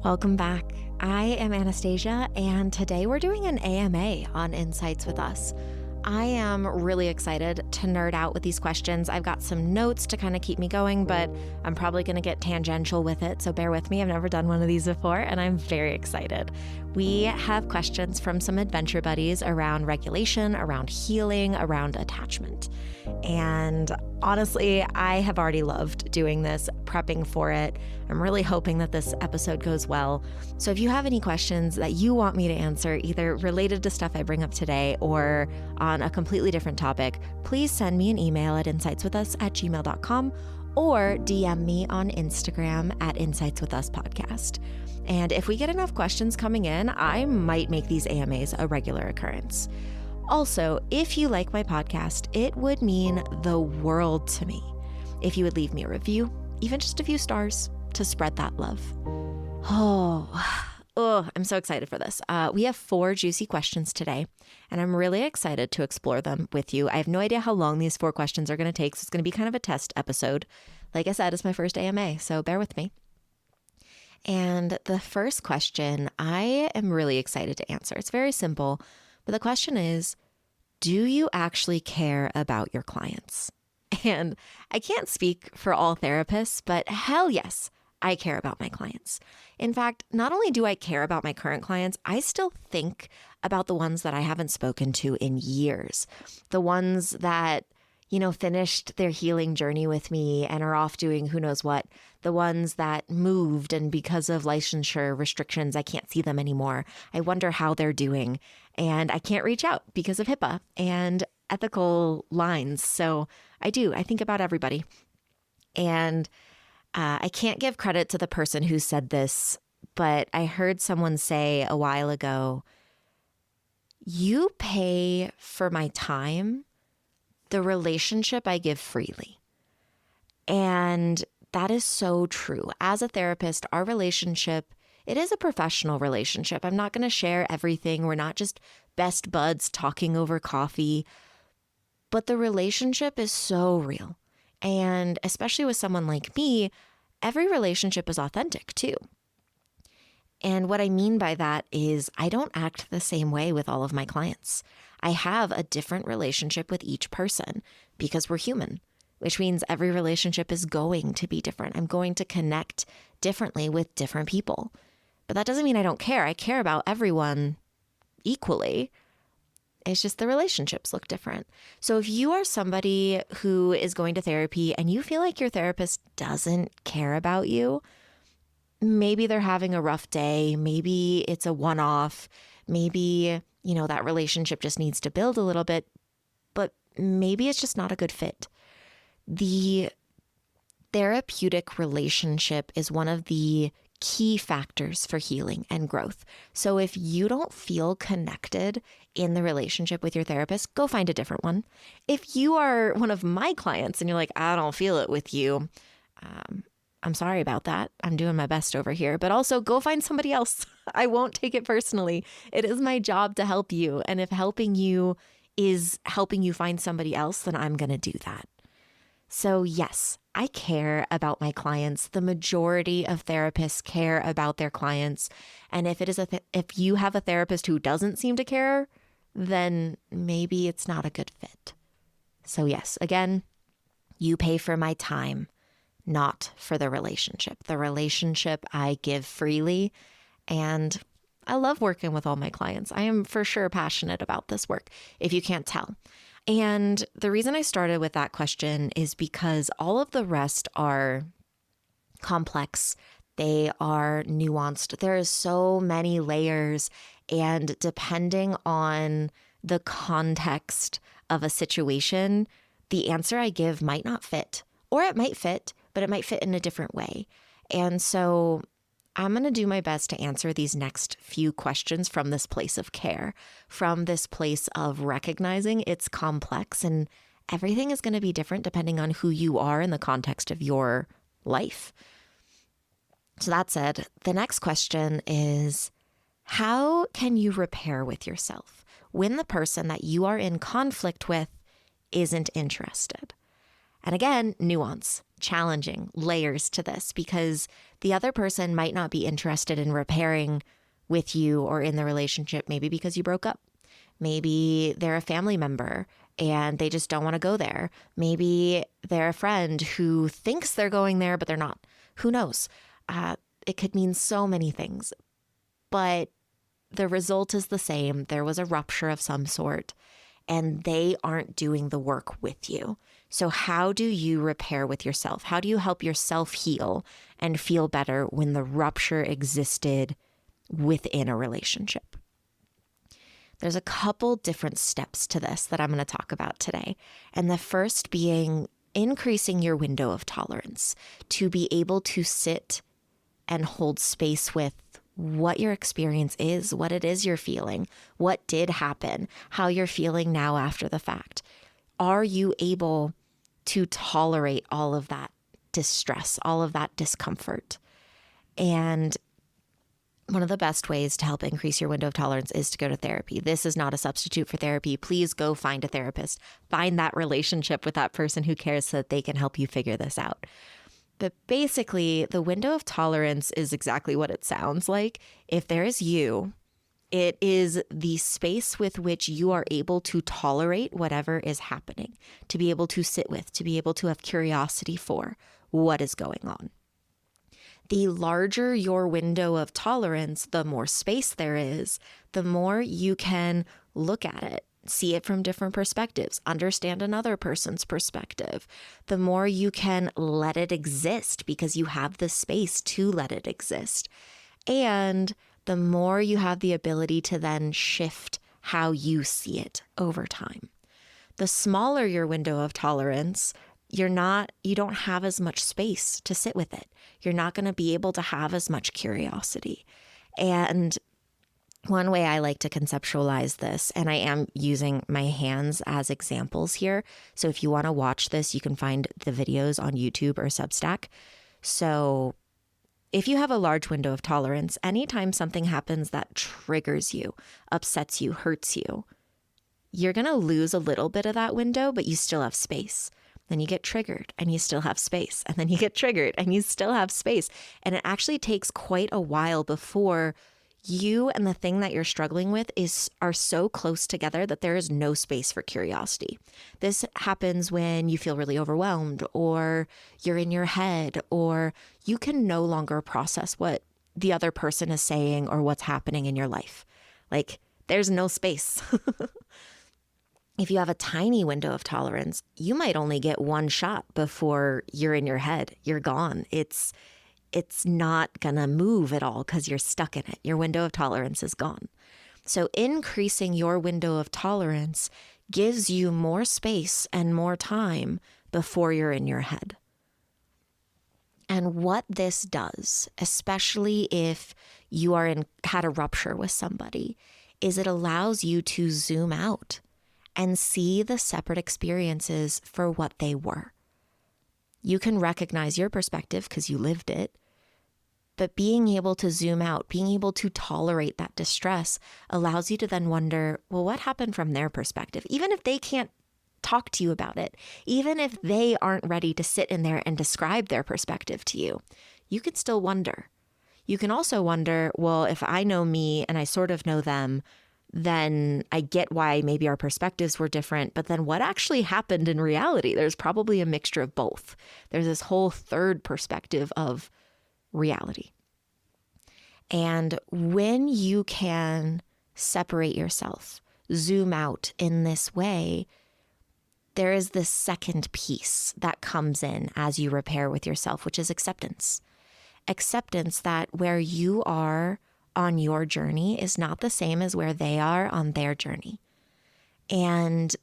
Welcome back. I am Anastasia, and today we're doing an AMA on Insights with Us. I am really excited to nerd out with these questions. I've got some notes to kind of keep me going, but I'm probably going to get tangential with it, so bear with me. I've never done one of these before, and I'm very excited. We have questions from some adventure buddies around regulation, around healing, around attachment. And honestly, I have already loved doing this, prepping for it. I'm really hoping that this episode goes well. So if you have any questions that you want me to answer, either related to stuff I bring up today or on a completely different topic, please send me an email at insightswithus@gmail.com or DM me on Instagram at insightswithuspodcast. And if we get enough questions coming in, I might make these AMAs a regular occurrence. Also, if you like my podcast, it would mean the world to me if you would leave me a review, even just a few stars, to spread that love. Oh, I'm so excited for this. We have 4 juicy questions today, and I'm really excited to explore them with you. I have no idea how long these 4 questions are going to take, so it's going to be kind of a test episode. Like I said, it's my first AMA, so bear with me. And the first question I am really excited to answer. It's very simple, but the question is, do you actually care about your clients? And I can't speak for all therapists, but hell yes, I care about my clients. In fact, not only do I care about my current clients, I still think about the ones that I haven't spoken to in years. The ones that, finished their healing journey with me and are off doing who knows what. The ones that moved and because of licensure restrictions, I can't see them anymore. I wonder how they're doing. And I can't reach out because of HIPAA and ethical lines. So I think about everybody. And I can't give credit to the person who said this, but I heard someone say a while ago, you pay for my time, the relationship I give freely. And that is so true. As a therapist, our relationship, it is a professional relationship. I'm not going to share everything. We're not just best buds talking over coffee, but the relationship is so real. And especially with someone like me, every relationship is authentic too. And what I mean by that is I don't act the same way with all of my clients. I have a different relationship with each person because we're human, which means every relationship is going to be different. I'm going to connect differently with different people. But that doesn't mean I don't care. I care about everyone equally. It's just the relationships look different. So if you are somebody who is going to therapy and you feel like your therapist doesn't care about you, maybe they're having a rough day, maybe it's a one-off, maybe, that relationship just needs to build a little bit, but maybe it's just not a good fit. The therapeutic relationship is one of the key factors for healing and growth. So if you don't feel connected in the relationship with your therapist, go find a different one. If you are one of my clients and you're like, I don't feel it with you, I'm sorry about that. I'm doing my best over here, but also go find somebody else. I won't take it personally. It is my job to help you. And if helping you is helping you find somebody else, then I'm going to do that. So yes, I care about my clients. The majority of therapists care about their clients. And if if you have a therapist who doesn't seem to care, then maybe it's not a good fit. So yes, again, you pay for my time, not for the relationship. The relationship I give freely, and I love working with all my clients. I am for sure passionate about this work, if you can't tell. And the reason I started with that question is because all of the rest are complex. They are nuanced. There are so many layers, and depending on the context of a situation, the answer I give might not fit, or it might fit, but it might fit in a different way. And so I'm going to do my best to answer these next few questions from this place of care, from this place of recognizing it's complex and everything is going to be different depending on who you are in the context of your life. So that said, the next question is, how can you repair with yourself when the person that you are in conflict with isn't interested? And again, nuance. challenging layers to this because the other person might not be interested in repairing with you or in the relationship, maybe because you broke up. Maybe they're a family member and they just don't want to go there. Maybe they're a friend who thinks they're going there, but they're not. Who knows? It could mean so many things, but the result is the same. There was a rupture of some sort and they aren't doing the work with you. So how do you repair with yourself? How do you help yourself heal and feel better when the rupture existed within a relationship? There's a couple different steps to this that I'm going to talk about today. And the first being increasing your window of tolerance to be able to sit and hold space with what your experience is, what it is you're feeling, what did happen, how you're feeling now after the fact. Are you able to tolerate all of that distress, all of that discomfort? And one of the best ways to help increase your window of tolerance is to go to therapy. This is not a substitute for therapy. Please go find a therapist. Find that relationship with that person who cares so that they can help you figure this out. But basically, the window of tolerance is exactly what it sounds like. If there is you, it is the space with which you are able to tolerate whatever is happening, to be able to sit with, to be able to have curiosity for what is going on. The larger your window of tolerance, the more space there is, the more you can look at it, see it from different perspectives, understand another person's perspective. The more you can let it exist because you have the space to let it exist. And the more you have the ability to then shift how you see it over time. The smaller your window of tolerance, you don't have as much space to sit with it. You're not going to be able to have as much curiosity. And one way I like to conceptualize this, and I am using my hands as examples here. So if you want to watch this, you can find the videos on YouTube or Substack. So if you have a large window of tolerance, anytime something happens that triggers you, upsets you, hurts you, you're going to lose a little bit of that window, but you still have space. Then you get triggered and you still have space. And then you get triggered and you still have space. And it actually takes quite a while before you and the thing that you're struggling with are so close together that there is no space for curiosity. This happens when you feel really overwhelmed or you're in your head or you can no longer process what the other person is saying or what's happening in your life. Like there's no space. If you have a tiny window of tolerance, you might only get one shot before you're in your head. You're gone. It's not going to move at all because you're stuck in it. Your window of tolerance is gone. So increasing your window of tolerance gives you more space and more time before you're in your head. And what this does, especially if you had a rupture with somebody, is it allows you to zoom out and see the separate experiences for what they were. You can recognize your perspective because you lived it, but being able to zoom out, being able to tolerate that distress allows you to then wonder, well, what happened from their perspective? Even if they can't talk to you about it, even if they aren't ready to sit in there and describe their perspective to you, you can still wonder. You can also wonder, well, if I know me and I sort of know them, then I get why maybe our perspectives were different, but then what actually happened in reality? There's probably a mixture of both. There's this whole third perspective of reality. And when you can separate yourself, zoom out in this way, there is this second piece that comes in as you repair with yourself, which is acceptance. Acceptance that where you are on your journey is not the same as where they are on their journey. And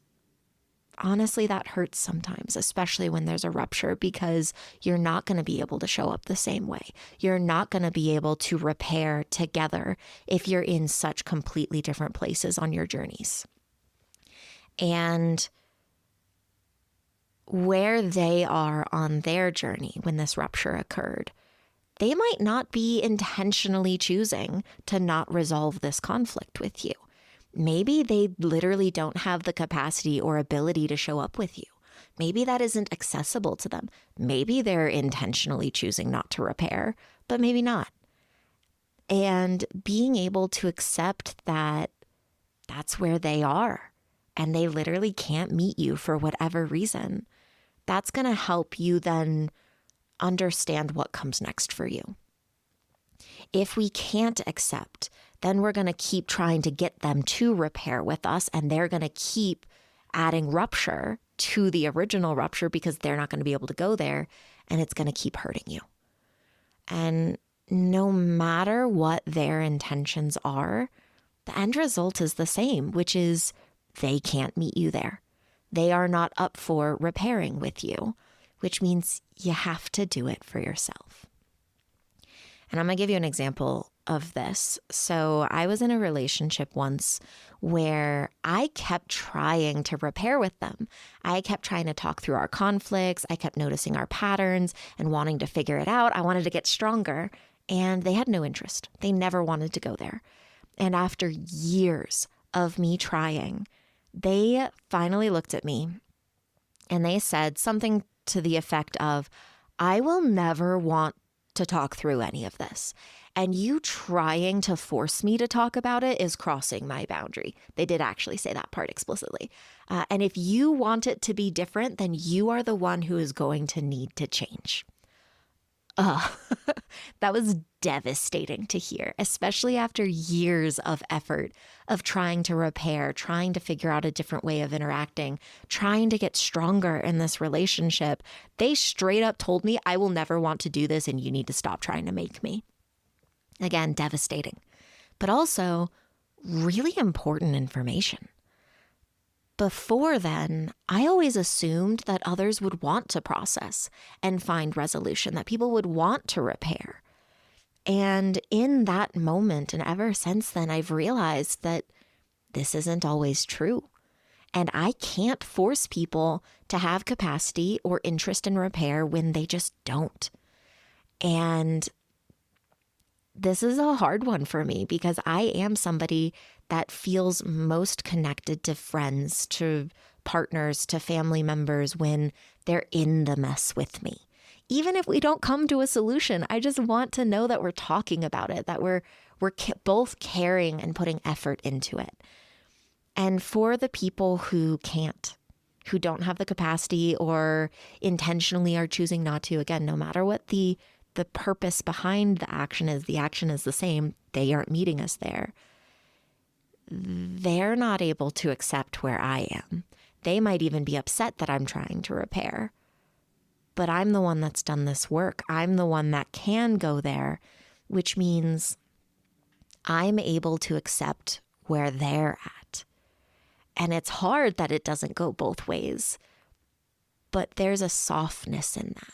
honestly, that hurts sometimes, especially when there's a rupture, because you're not going to be able to show up the same way. You're not going to be able to repair together if you're in such completely different places on your journeys. And where they are on their journey when this rupture occurred, they might not be intentionally choosing to not resolve this conflict with you. Maybe they literally don't have the capacity or ability to show up with you. Maybe that isn't accessible to them. Maybe they're intentionally choosing not to repair, but maybe not. And being able to accept that that's where they are and they literally can't meet you for whatever reason, that's going to help you then understand what comes next for you. If we can't accept, then we're going to keep trying to get them to repair with us, and they're going to keep adding rupture to the original rupture because they're not going to be able to go there, and it's going to keep hurting you. And no matter what their intentions are, the end result is the same, which is they can't meet you there. They are not up for repairing with you, which means you have to do it for yourself. And I'm going to give you an example of this. So I was in a relationship once where I kept trying to repair with them. I kept trying to talk through our conflicts. I kept noticing our patterns and wanting to figure it out. I wanted to get stronger, and they had no interest. They never wanted to go there. And after years of me trying, they finally looked at me and they said something to the effect of, I will never want to talk through any of this. And you trying to force me to talk about it is crossing my boundary. They did actually say that part explicitly. And if you want it to be different, then you are the one who is going to need to change. That was devastating to hear, especially after years of effort of trying to repair, trying to figure out a different way of interacting, trying to get stronger in this relationship. They straight up told me, I will never want to do this and you need to stop trying to make me. Again, devastating, but also really important information. Before then, I always assumed that others would want to process and find resolution, that people would want to repair. And in that moment, and ever since then, I've realized that this isn't always true. And I can't force people to have capacity or interest in repair when they just don't. And this is a hard one for me because I am somebody that feels most connected to friends, to partners, to family members when they're in the mess with me. Even if we don't come to a solution, I just want to know that we're talking about it, that we're both caring and putting effort into it. And for the people who can't, who don't have the capacity or intentionally are choosing not to, again, no matter what the purpose behind the action is the same. They aren't meeting us there. They're not able to accept where I am. They might even be upset that I'm trying to repair. But I'm the one that's done this work. I'm the one that can go there, which means I'm able to accept where they're at. And it's hard that it doesn't go both ways. But there's a softness in that.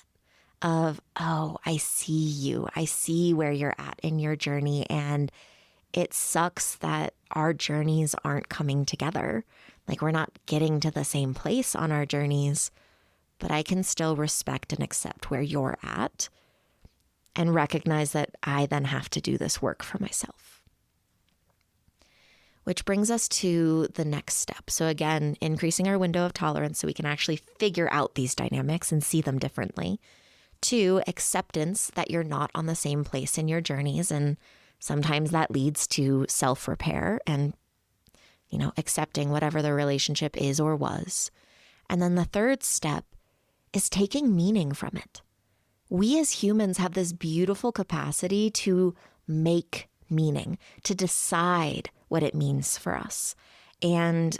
Of, oh, I see you. I see where you're at in your journey. And it sucks that our journeys aren't coming together. Like we're not getting to the same place on our journeys, but I can still respect and accept where you're at and recognize that I then have to do this work for myself. Which brings us to the next step. So again, increasing our window of tolerance so we can actually figure out these dynamics and see them differently. 2, acceptance that you're not on the same place in your journeys. And sometimes that leads to self-repair and, accepting whatever the relationship is or was. And then the third step is taking meaning from it. We as humans have this beautiful capacity to make meaning, to decide what it means for us. And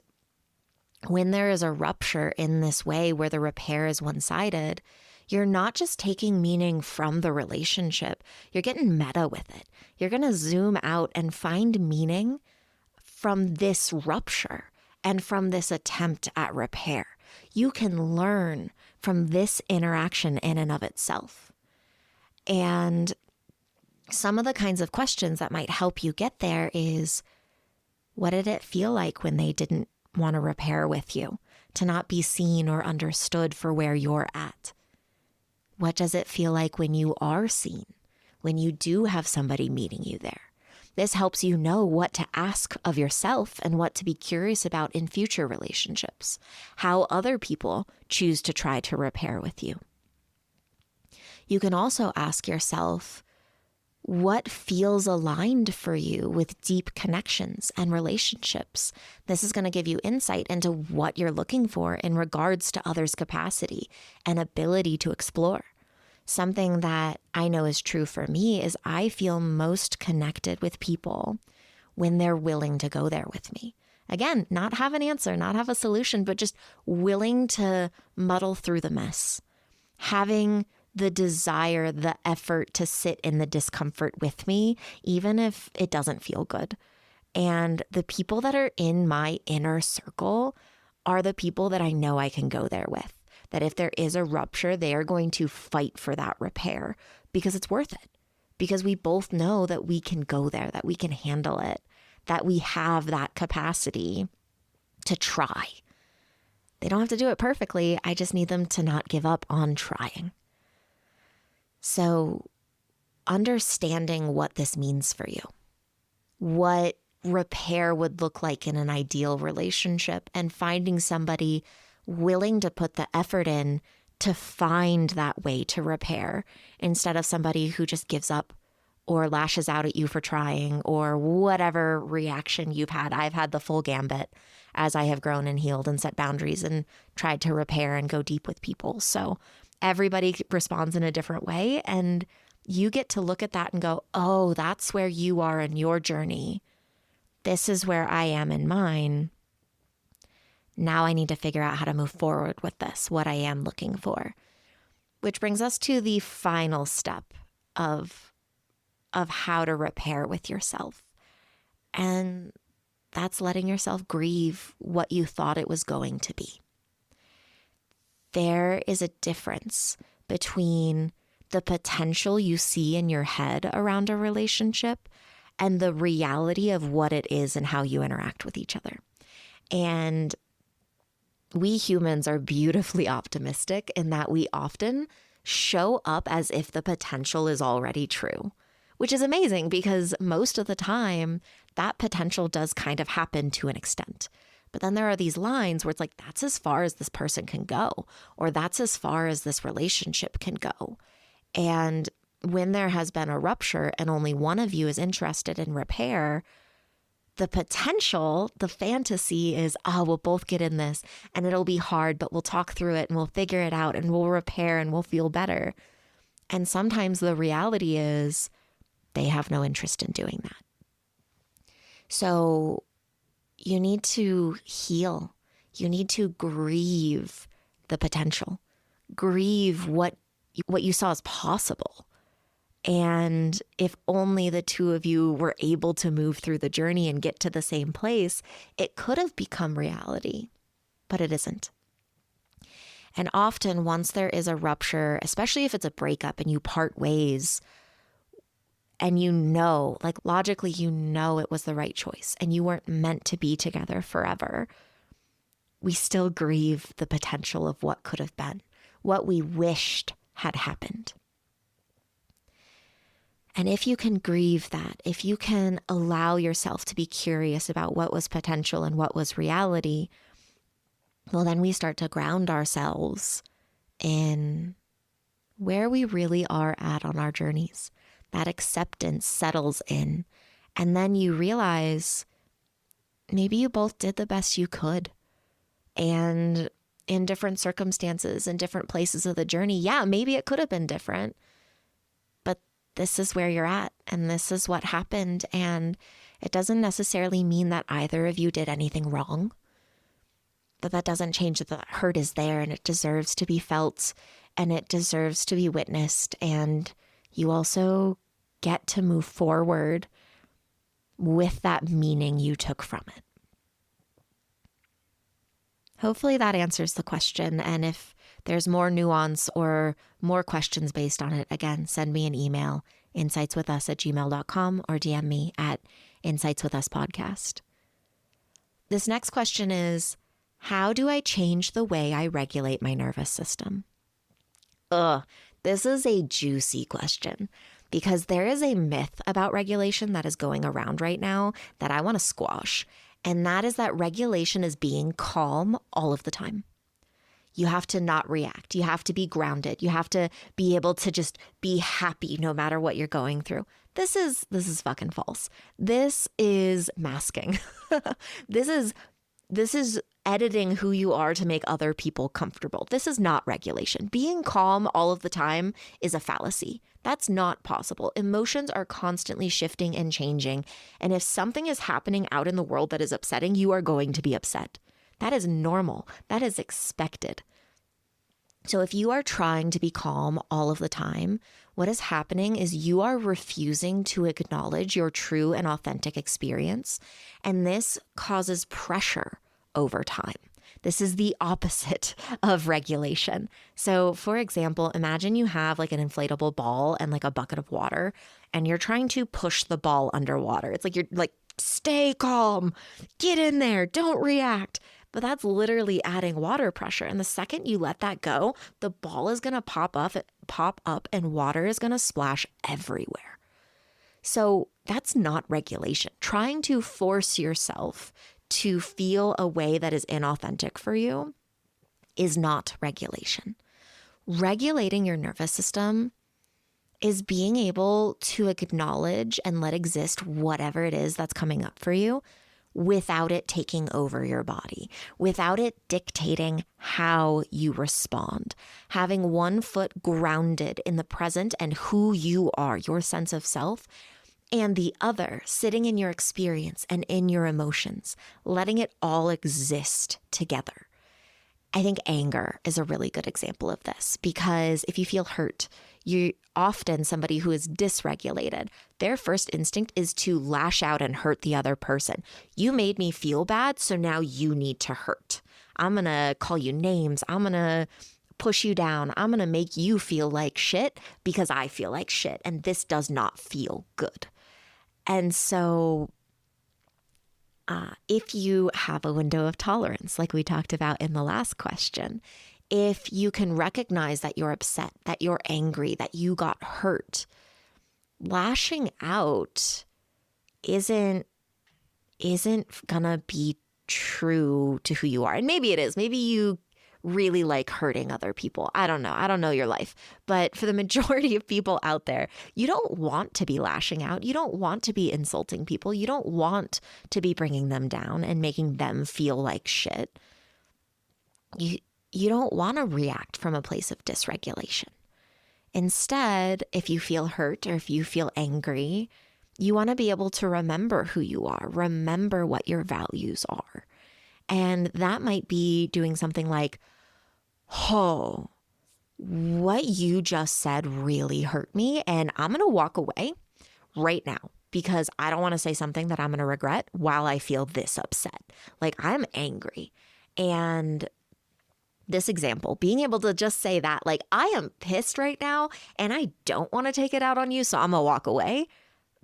when there is a rupture in this way where the repair is one-sided, you're not just taking meaning from the relationship, you're getting meta with it. You're going to zoom out and find meaning from this rupture and from this attempt at repair. You can learn from this interaction in and of itself. And some of the kinds of questions that might help you get there is, what did it feel like when they didn't want to repair with you, to not be seen or understood for where you're at? What does it feel like when you are seen, when you do have somebody meeting you there? This helps you know what to ask of yourself and what to be curious about in future relationships, how other people choose to try to repair with you. You can also ask yourself, what feels aligned for you with deep connections and relationships? This is going to give you insight into what you're looking for in regards to others' capacity and ability to explore. Something that I know is true for me is I feel most connected with people when they're willing to go there with me. Again, not have an answer, not have a solution, but just willing to muddle through the mess. Having the desire, the effort to sit in the discomfort with me, even if it doesn't feel good. And the people that are in my inner circle are the people that I know I can go there with. That if there is a rupture, they are going to fight for that repair because it's worth it. Because we both know that we can go there, that we can handle it, that we have that capacity to try. They don't have to do it perfectly. I just need them to not give up on trying. So understanding what this means for you, what repair would look like in an ideal relationship, and finding somebody willing to put the effort in to find that way to repair instead of somebody who just gives up or lashes out at you for trying or whatever reaction you've had. I've had the full gambit as I have grown and healed and set boundaries and tried to repair and go deep with people. So everybody responds in a different way, and you get to look at that and go, oh, that's where you are in your journey. This is where I am in mine. Now I need to figure out how to move forward with this, what I am looking for. Which brings us to the final step of how to repair with yourself. And that's letting yourself grieve what you thought it was going to be. There is a difference between the potential you see in your head around a relationship and the reality of what it is and how you interact with each other. And we humans are beautifully optimistic in that we often show up as if the potential is already true, which is amazing because most of the time that potential does kind of happen to an extent. But then there are these lines where it's like, that's as far as this person can go, or that's as far as this relationship can go. And when there has been a rupture and only one of you is interested in repair, the potential, the fantasy is, we'll both get in this and it'll be hard, but we'll talk through it and we'll figure it out and we'll repair and we'll feel better. And sometimes the reality is they have no interest in doing that. So you need to heal. You need to grieve the potential, grieve what you saw as possible. And if only the two of you were able to move through the journey and get to the same place, it could have become reality, but it isn't. And often once there is a rupture, especially if it's a breakup and you part ways, and you know, like logically, you know it was the right choice and you weren't meant to be together forever, we still grieve the potential of what could have been, what we wished had happened. And if you can grieve that, if you can allow yourself to be curious about what was potential and what was reality, well, then we start to ground ourselves in where we really are at on our journeys. That acceptance settles in. And then you realize maybe you both did the best you could. And in different circumstances and different places of the journey, yeah, maybe it could have been different. But this is where you're at and this is what happened. And it doesn't necessarily mean that either of you did anything wrong. But that doesn't change that the hurt is there and it deserves to be felt and it deserves to be witnessed. And you also get to move forward with that meaning you took from it. Hopefully that answers the question. And if there's more nuance or more questions based on it, again, send me an email, insightswithus@gmail.com, or DM me at insightswithuspodcast. This next question is, how do I change the way I regulate my nervous system? This is a juicy question because there is a myth about regulation that is going around right now that I want to squash. And that is that regulation is being calm all of the time. You have to not react. You have to be grounded. You have to be able to just be happy no matter what you're going through. This is fucking false. This is masking. This is editing who you are to make other people comfortable. This is not regulation. Being calm all of the time is a fallacy. That's not possible. Emotions are constantly shifting and changing. And if something is happening out in the world that is upsetting, you are going to be upset. That is normal. That is expected. So if you are trying to be calm all of the time, what is happening is you are refusing to acknowledge your true and authentic experience. And this causes pressure over time. This is the opposite of regulation. So for example, imagine you have like an inflatable ball and like a bucket of water, and you're trying to push the ball underwater. It's like you're like, stay calm, get in there, don't react. But that's literally adding water pressure. And the second you let that go, the ball is going to pop up and water is going to splash everywhere. So that's not regulation. Trying to force yourself to feel a way that is inauthentic for you is not regulation. Regulating your nervous system is being able to acknowledge and let exist whatever it is that's coming up for you without it taking over your body, without it dictating how you respond. Having one foot grounded in the present and who you are, your sense of self, and the other sitting in your experience and in your emotions, letting it all exist together. I think anger is a really good example of this, because if you feel hurt, you're often somebody who is dysregulated. Their first instinct is to lash out and hurt the other person. You made me feel bad, so now you need to hurt. I'm going to call you names. I'm going to push you down. I'm going to make you feel like shit because I feel like shit. And this does not feel good. And so if you have a window of tolerance, like we talked about in the last question, if you can recognize that you're upset, that you're angry, that you got hurt, lashing out isn't gonna be true to who you are. And maybe it is. Maybe you really like hurting other people. I don't know. I don't know your life. But for the majority of people out there, you don't want to be lashing out. You don't want to be insulting people. You don't want to be bringing them down and making them feel like shit. You don't want to react from a place of dysregulation. Instead, if you feel hurt or if you feel angry, you want to be able to remember who you are, remember what your values are. And that might be doing something like, oh, what you just said really hurt me, and I'm going to walk away right now because I don't want to say something that I'm going to regret while I feel this upset. Like, I'm angry. And this example, being able to just say that, like, I am pissed right now and I don't want to take it out on you, so I'm going to walk away.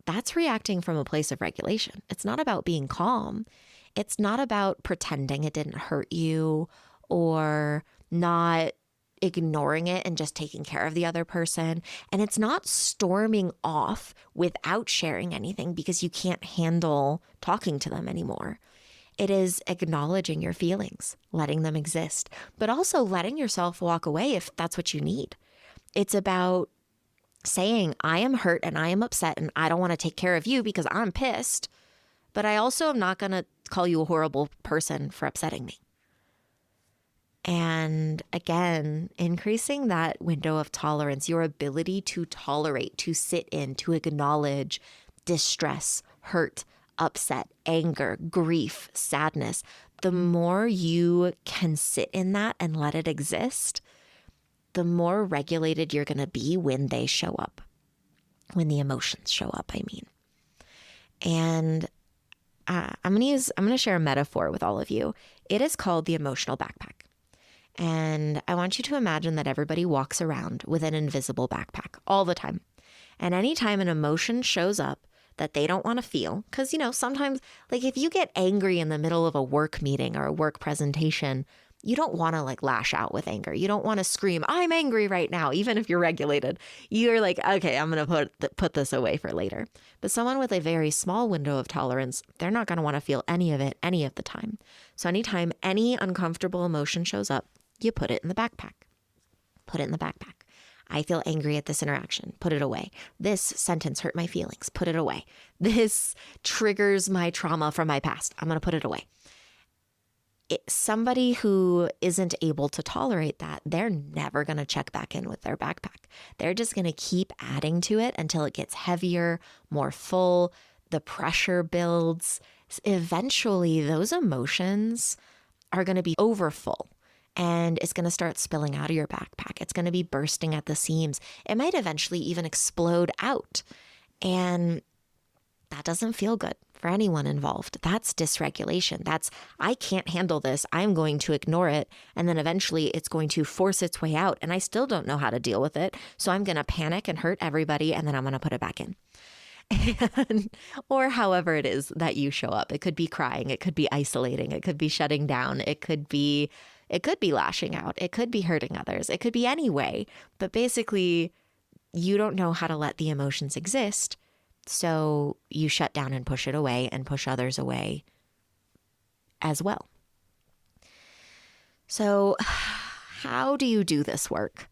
That's reacting from a place of regulation. It's not about being calm. It's not about pretending it didn't hurt you or not ignoring it and just taking care of the other person. And it's not storming off without sharing anything because you can't handle talking to them anymore. It is acknowledging your feelings, letting them exist, but also letting yourself walk away if that's what you need. It's about saying, I am hurt and I am upset and I don't want to take care of you because I'm pissed, but I also am not going to call you a horrible person for upsetting me. And again, increasing that window of tolerance, your ability to tolerate, to sit in, to acknowledge distress, hurt, upset, anger, grief, sadness. The more you can sit in that and let it exist, the more regulated you're going to be when they show up, when the emotions show up, I mean. And I'm going to share a metaphor with all of you. It is called the emotional backpack. And I want you to imagine that everybody walks around with an invisible backpack all the time. And anytime an emotion shows up that they don't want to feel, because, sometimes, like, if you get angry in the middle of a work meeting or a work presentation, you don't want to like lash out with anger. You don't want to scream, I'm angry right now, even if you're regulated. You're like, okay, I'm going to put this away for later. But someone with a very small window of tolerance, they're not going to want to feel any of it any of the time. So anytime any uncomfortable emotion shows up, you put it in the backpack. Put it in the backpack. I feel angry at this interaction. Put it away. This sentence hurt my feelings. Put it away. This triggers my trauma from my past. I'm going to put it away. Somebody who isn't able to tolerate that, they're never going to check back in with their backpack. They're just going to keep adding to it until it gets heavier, more full. The pressure builds. Eventually, those emotions are going to be overfull. And it's going to start spilling out of your backpack. It's going to be bursting at the seams. It might eventually even explode out. And that doesn't feel good for anyone involved. That's dysregulation. That's, I can't handle this. I'm going to ignore it. And then eventually it's going to force its way out. And I still don't know how to deal with it. So I'm going to panic and hurt everybody. And then I'm going to put it back in. Or however it is that you show up. It could be crying. It could be isolating. It could be shutting down. It could be lashing out. It could be hurting others. It could be any way. But basically, you don't know how to let the emotions exist. So you shut down and push it away and push others away as well. So how do you do this work?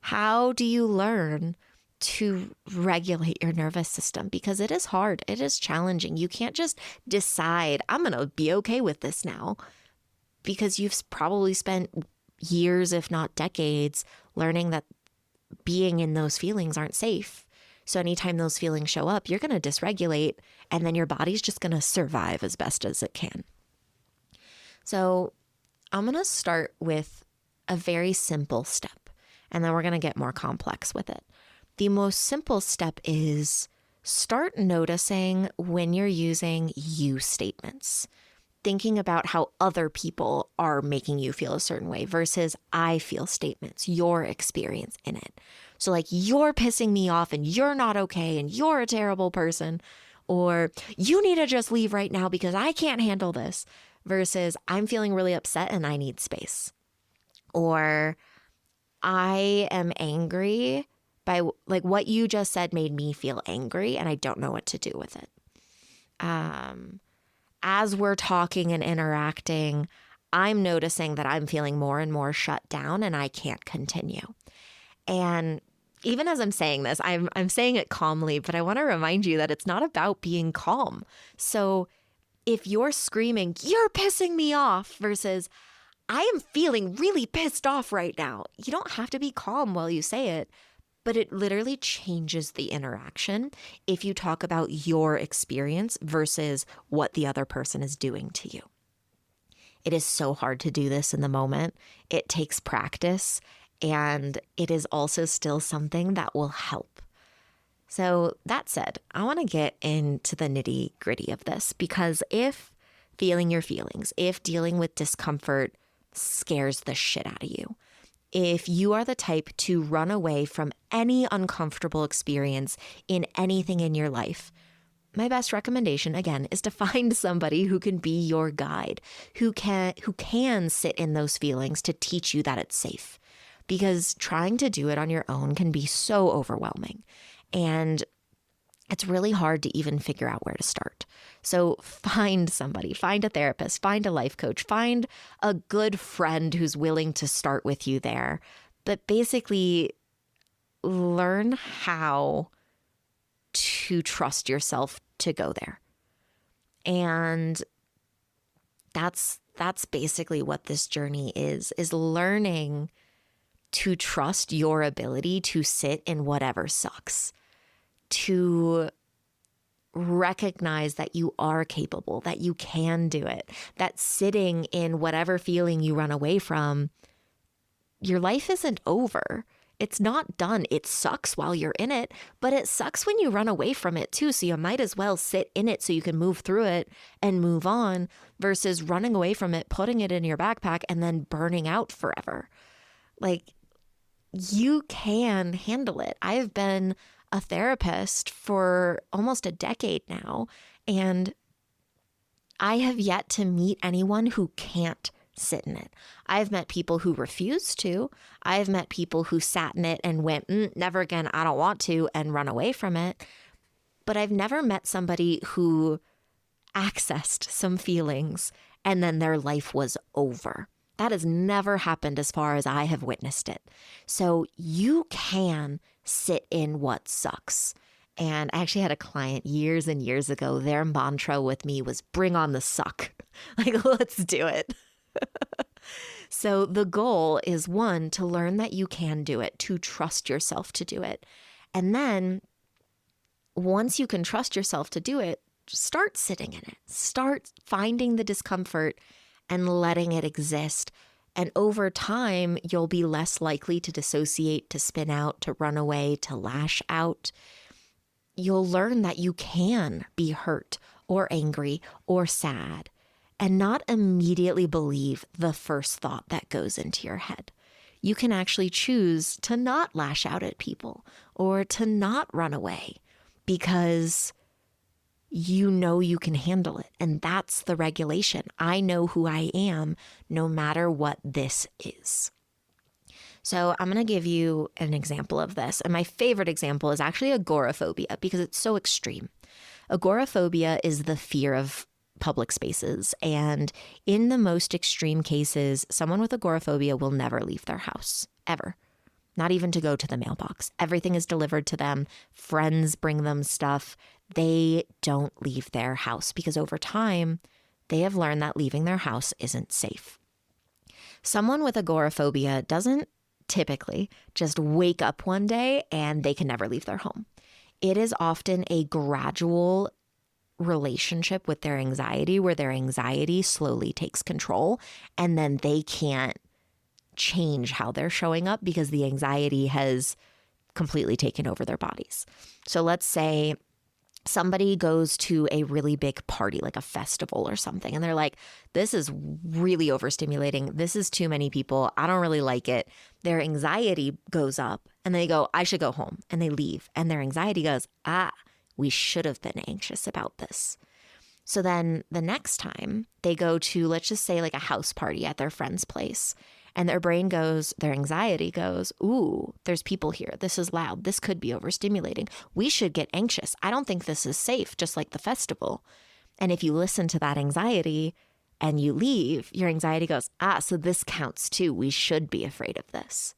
How do you learn to regulate your nervous system? Because it is hard. It is challenging. You can't just decide, I'm going to be okay with this now. Because you've probably spent years, if not decades, learning that being in those feelings aren't safe. So anytime those feelings show up, you're going to dysregulate, and then your body's just going to survive as best as it can. So I'm going to start with a very simple step, and then we're going to get more complex with it. The most simple step is start noticing when you're using you statements. Thinking about how other people are making you feel a certain way versus I feel statements, your experience in it. So like, you're pissing me off and you're not okay and you're a terrible person, or you need to just leave right now because I can't handle this, versus I'm feeling really upset and I need space. Or I am angry by like what you just said made me feel angry and I don't know what to do with it. As we're talking and interacting, I'm noticing that I'm feeling more and more shut down and I can't continue. And even as I'm saying this, I'm saying it calmly, but I want to remind you that it's not about being calm. So if you're screaming, you're pissing me off, versus I am feeling really pissed off right now, you don't have to be calm while you say it. But it literally changes the interaction if you talk about your experience versus what the other person is doing to you. It is so hard to do this in the moment. It takes practice, and it is also still something that will help. So that said, I want to get into the nitty-gritty of this, because if feeling your feelings, if dealing with discomfort scares the shit out of you, if you are the type to run away from any uncomfortable experience in anything in your life, my best recommendation, again, is to find somebody who can be your guide, who can sit in those feelings to teach you that it's safe. Because trying to do it on your own can be so overwhelming. And it's really hard to even figure out where to start. So find somebody, find a therapist, find a life coach, find a good friend who's willing to start with you there. But basically, learn how to trust yourself to go there. And that's basically what this journey is learning to trust your ability to sit in whatever sucks, to recognize that you are capable, that you can do it, that sitting in whatever feeling you run away from, your life isn't over. It's not done. It sucks while you're in it, but it sucks when you run away from it too. So you might as well sit in it so you can move through it and move on, versus running away from it, putting it in your backpack, and then burning out forever. Like, you can handle it. I've been a therapist for almost a decade now, and I have yet to meet anyone who can't sit in it. I've met people who refused to. I've met people who sat in it and went, never again, I don't want to, and run away from it. But I've never met somebody who accessed some feelings and then their life was over. That has never happened as far as I have witnessed it. So you can sit in what sucks. And I actually had a client years and years ago, their mantra with me was bring on the suck. Like, let's do it. So the goal is, one, to learn that you can do it, to trust yourself to do it. And then once you can trust yourself to do it, start sitting in it. Start finding the discomfort and letting it exist. And over time, you'll be less likely to dissociate, to spin out, to run away, to lash out. You'll learn that you can be hurt or angry or sad and not immediately believe the first thought that goes into your head. You can actually choose to not lash out at people or to not run away because you know you can handle it. And that's the regulation. I know who I am no matter what this is. So I'm going to give you an example of this. And my favorite example is actually agoraphobia because it's so extreme. Agoraphobia is the fear of public spaces. And in the most extreme cases, someone with agoraphobia will never leave their house, ever. Not even to go to the mailbox. Everything is delivered to them. Friends bring them stuff. They don't leave their house because over time, they have learned that leaving their house isn't safe. Someone with agoraphobia doesn't typically just wake up one day and they can never leave their home. It is often a gradual relationship with their anxiety where their anxiety slowly takes control and then they can't change how they're showing up because the anxiety has completely taken over their bodies. So let's say somebody goes to a really big party, like a festival or something, and they're like, this is really overstimulating. This is too many people. I don't really like it. Their anxiety goes up and they go, I should go home. And they leave. And their anxiety goes, we should have been anxious about this. So then the next time they go to, let's just say like a house party at their friend's place, and their brain goes, their anxiety goes, ooh, there's people here. This is loud. This could be overstimulating. We should get anxious. I don't think this is safe, just like the festival. And if you listen to that anxiety and you leave, your anxiety goes, so this counts too. We should be afraid of this.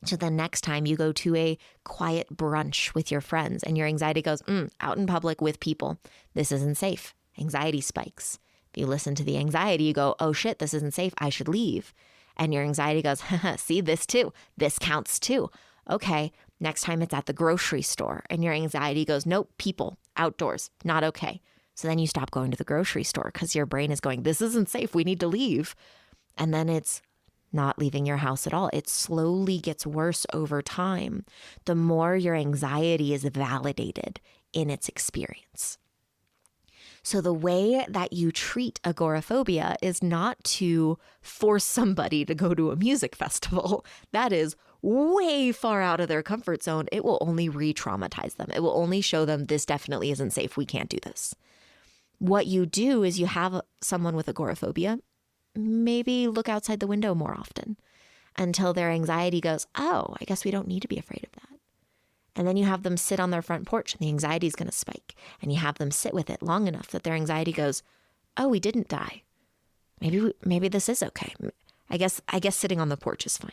So the next time you go to a quiet brunch with your friends and your anxiety goes, out in public with people, this isn't safe. Anxiety spikes. If you listen to the anxiety, you go, oh shit, this isn't safe. I should leave. And your anxiety goes, see this too. This counts too. Okay, next time it's at the grocery store. And your anxiety goes, nope, people, outdoors, not okay. So then you stop going to the grocery store because your brain is going, this isn't safe. We need to leave. And then it's not leaving your house at all. It slowly gets worse over time. The more your anxiety is validated in its experience. So the way that you treat agoraphobia is not to force somebody to go to a music festival. That is way far out of their comfort zone. It will only re-traumatize them. It will only show them this definitely isn't safe. We can't do this. What you do is you have someone with agoraphobia maybe look outside the window more often until their anxiety goes, oh, I guess we don't need to be afraid of that. And then you have them sit on their front porch and the anxiety is going to spike. And you have them sit with it long enough that their anxiety goes, oh, we didn't die. Maybe this is okay. I guess sitting on the porch is fine.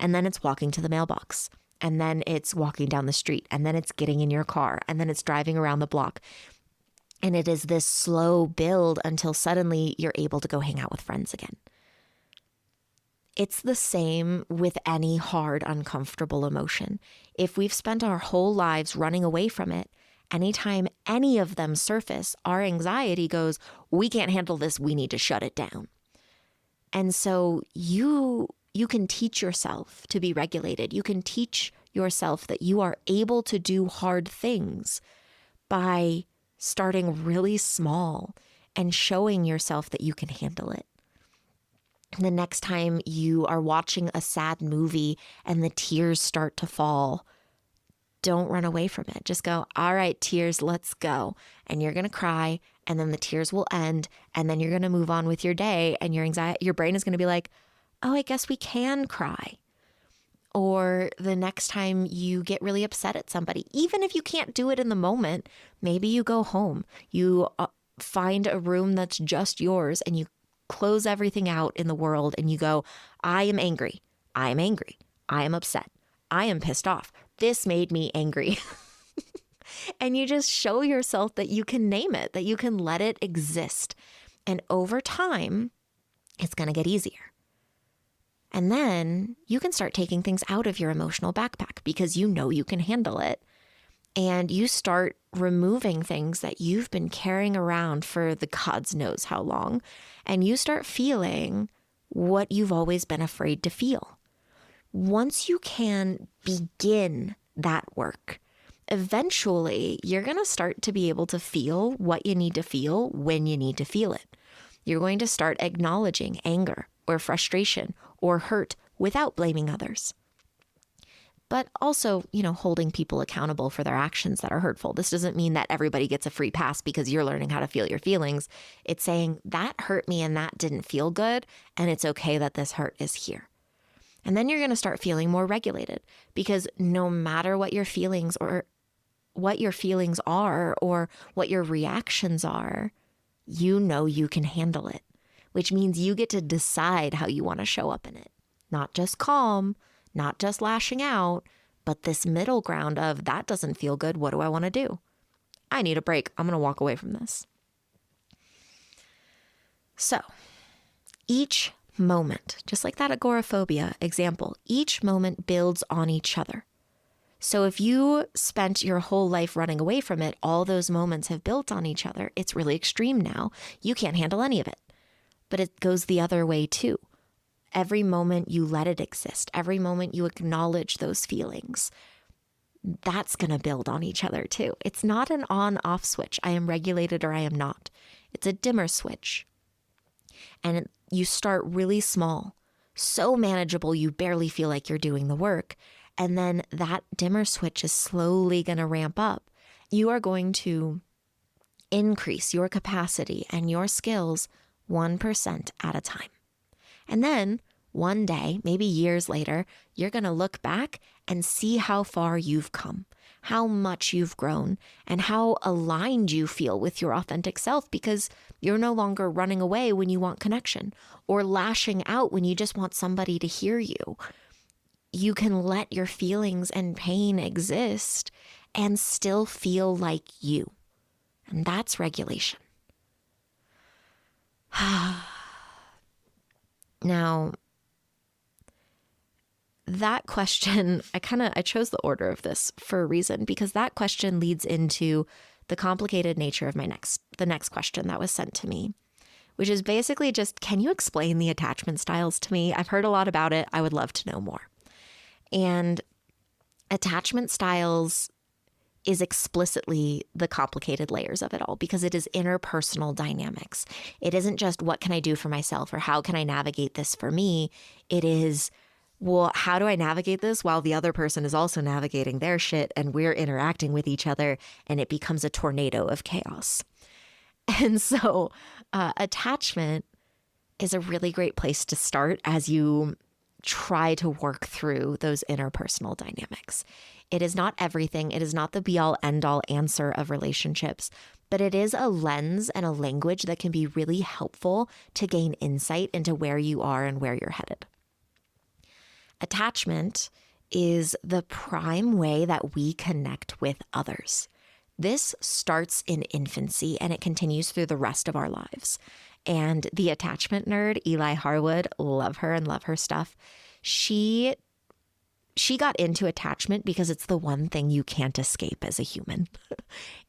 And then it's walking to the mailbox. And then it's walking down the street. And then it's getting in your car. And then it's driving around the block. And it is this slow build until suddenly you're able to go hang out with friends again. It's the same with any hard, uncomfortable emotion. If we've spent our whole lives running away from it, anytime any of them surface, our anxiety goes, we can't handle this, we need to shut it down. And so you can teach yourself to be regulated. You can teach yourself that you are able to do hard things by starting really small and showing yourself that you can handle it. The next time you are watching a sad movie and the tears start to fall, don't run away from it. Just go, all right, tears, let's go. And you're going to cry and then the tears will end, and then you're going to move on with your day, and your brain is going to be like, oh, I guess we can cry. Or the next time you get really upset at somebody, even if you can't do it in the moment, maybe you go home, you find a room that's just yours, and you close everything out in the world, and you go, I am angry. I am angry. I am upset. I am pissed off. This made me angry. And you just show yourself that you can name it, that you can let it exist. And over time, it's going to get easier. And then you can start taking things out of your emotional backpack because you know you can handle it. And you start removing things that you've been carrying around for the gods knows how long. And you start feeling what you've always been afraid to feel. Once you can begin that work, eventually you're going to start to be able to feel what you need to feel when you need to feel it. You're going to start acknowledging anger or frustration or hurt without blaming others. But also, holding people accountable for their actions that are hurtful. This doesn't mean that everybody gets a free pass because you're learning how to feel your feelings. It's saying that hurt me and that didn't feel good, and it's okay that this hurt is here. And then you're going to start feeling more regulated because no matter what your feelings are or what your reactions are, you know you can handle it, which means you get to decide how you want to show up in it. Not just calm, not just lashing out, but this middle ground of that doesn't feel good. What do I want to do? I need a break. I'm going to walk away from this. So each moment, just like that agoraphobia example, each moment builds on each other. So if you spent your whole life running away from it, all those moments have built on each other. It's really extreme now. You can't handle any of it. But it goes the other way too. Every moment you let it exist, every moment you acknowledge those feelings, that's going to build on each other too. It's not an on-off switch. I am regulated or I am not. It's a dimmer switch. And you start really small, so manageable you barely feel like you're doing the work. And then that dimmer switch is slowly going to ramp up. You are going to increase your capacity and your skills 1% at a time. And then one day, maybe years later, you're going to look back and see how far you've come, how much you've grown, and how aligned you feel with your authentic self because you're no longer running away when you want connection or lashing out when you just want somebody to hear you. You can let your feelings and pain exist and still feel like you. And that's regulation. Now, that question, I chose the order of this for a reason because that question leads into the complicated nature of the next question that was sent to me, which is basically just, can you explain the attachment styles to me? I've heard a lot about it. I would love to know more. And attachment styles is explicitly the complicated layers of it all because it is interpersonal dynamics. It isn't just what can I do for myself or how can I navigate this for me? It is, well, how do I navigate this while the other person is also navigating their shit and we're interacting with each other and it becomes a tornado of chaos. And so attachment is a really great place to start as you try to work through those interpersonal dynamics. It is not everything. It is not the be-all, end-all answer of relationships, but it is a lens and a language that can be really helpful to gain insight into where you are and where you're headed. Attachment is the prime way that we connect with others. This starts in infancy and it continues through the rest of our lives. And the attachment nerd, Eli Harwood, love her and love her stuff. She got into attachment because it's the one thing you can't escape as a human.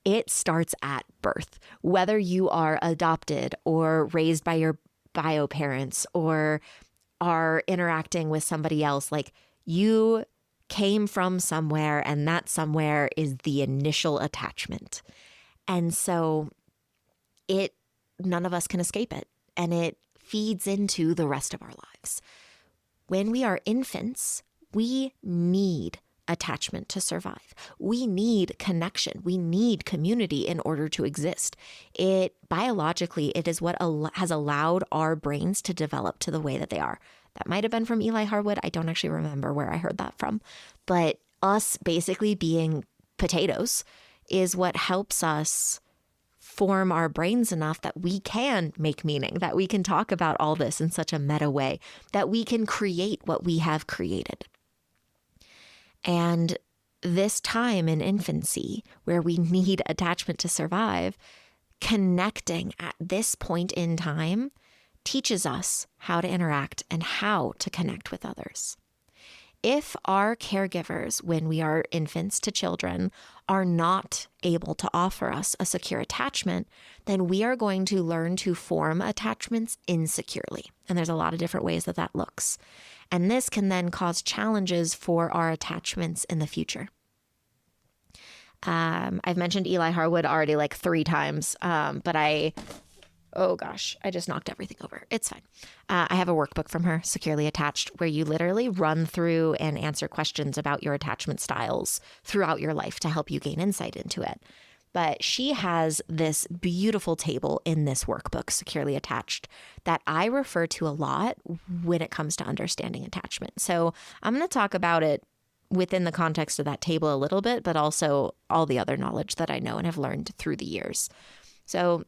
It starts at birth, whether you are adopted or raised by your bio parents or are interacting with somebody else. Like you came from somewhere and that somewhere is the initial attachment. And so none of us can escape it, and it feeds into the rest of our lives. When we are infants, we need attachment to survive. We need connection. We need community in order to exist. Biologically, it is what has allowed our brains to develop to the way that they are. That might have been from Eli Harwood. I don't actually remember where I heard that from. But us basically being potatoes is what helps us form our brains enough that we can make meaning, that we can talk about all this in such a meta way, that we can create what we have created. And this time in infancy, where we need attachment to survive, connecting at this point in time teaches us how to interact and how to connect with others. If our caregivers, when we are infants to children, are not able to offer us a secure attachment, then we are going to learn to form attachments insecurely. And there's a lot of different ways that that looks. And this can then cause challenges for our attachments in the future. I've mentioned Eli Harwood already like 3 times, but oh gosh, I just knocked everything over. It's fine. I have a workbook from her, Securely Attached, where you literally run through and answer questions about your attachment styles throughout your life to help you gain insight into it. But she has this beautiful table in this workbook, Securely Attached, that I refer to a lot when it comes to understanding attachment. So I'm going to talk about it within the context of that table a little bit, but also all the other knowledge that I know and have learned through the years. So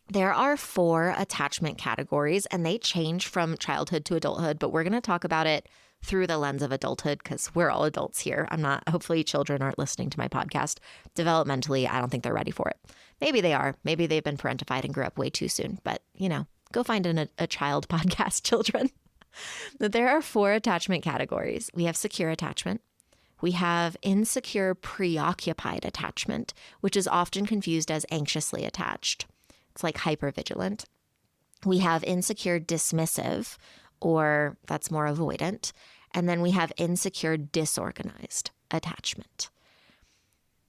there are 4 attachment categories, and they change from childhood to adulthood, but we're going to talk about it through the lens of adulthood because we're all adults here. Hopefully children aren't listening to my podcast. Developmentally, I don't think they're ready for it. Maybe they are. Maybe they've been parentified and grew up way too soon, but go find a child podcast, children. But there are 4 attachment categories. We have secure attachment. We have insecure preoccupied attachment, which is often confused as anxiously attached. It's like hypervigilant. We have insecure dismissive, or that's more avoidant. And then we have insecure disorganized attachment.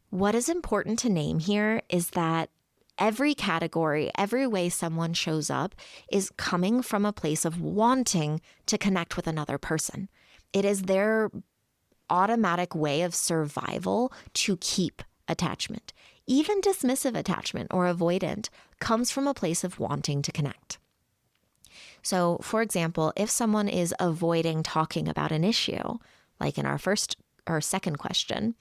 What is important to name here is that every category, every way someone shows up is coming from a place of wanting to connect with another person. It is their automatic way of survival to keep attachment. Even dismissive attachment or avoidant comes from a place of wanting to connect. So, for example, if someone is avoiding talking about an issue, like in our first or second question,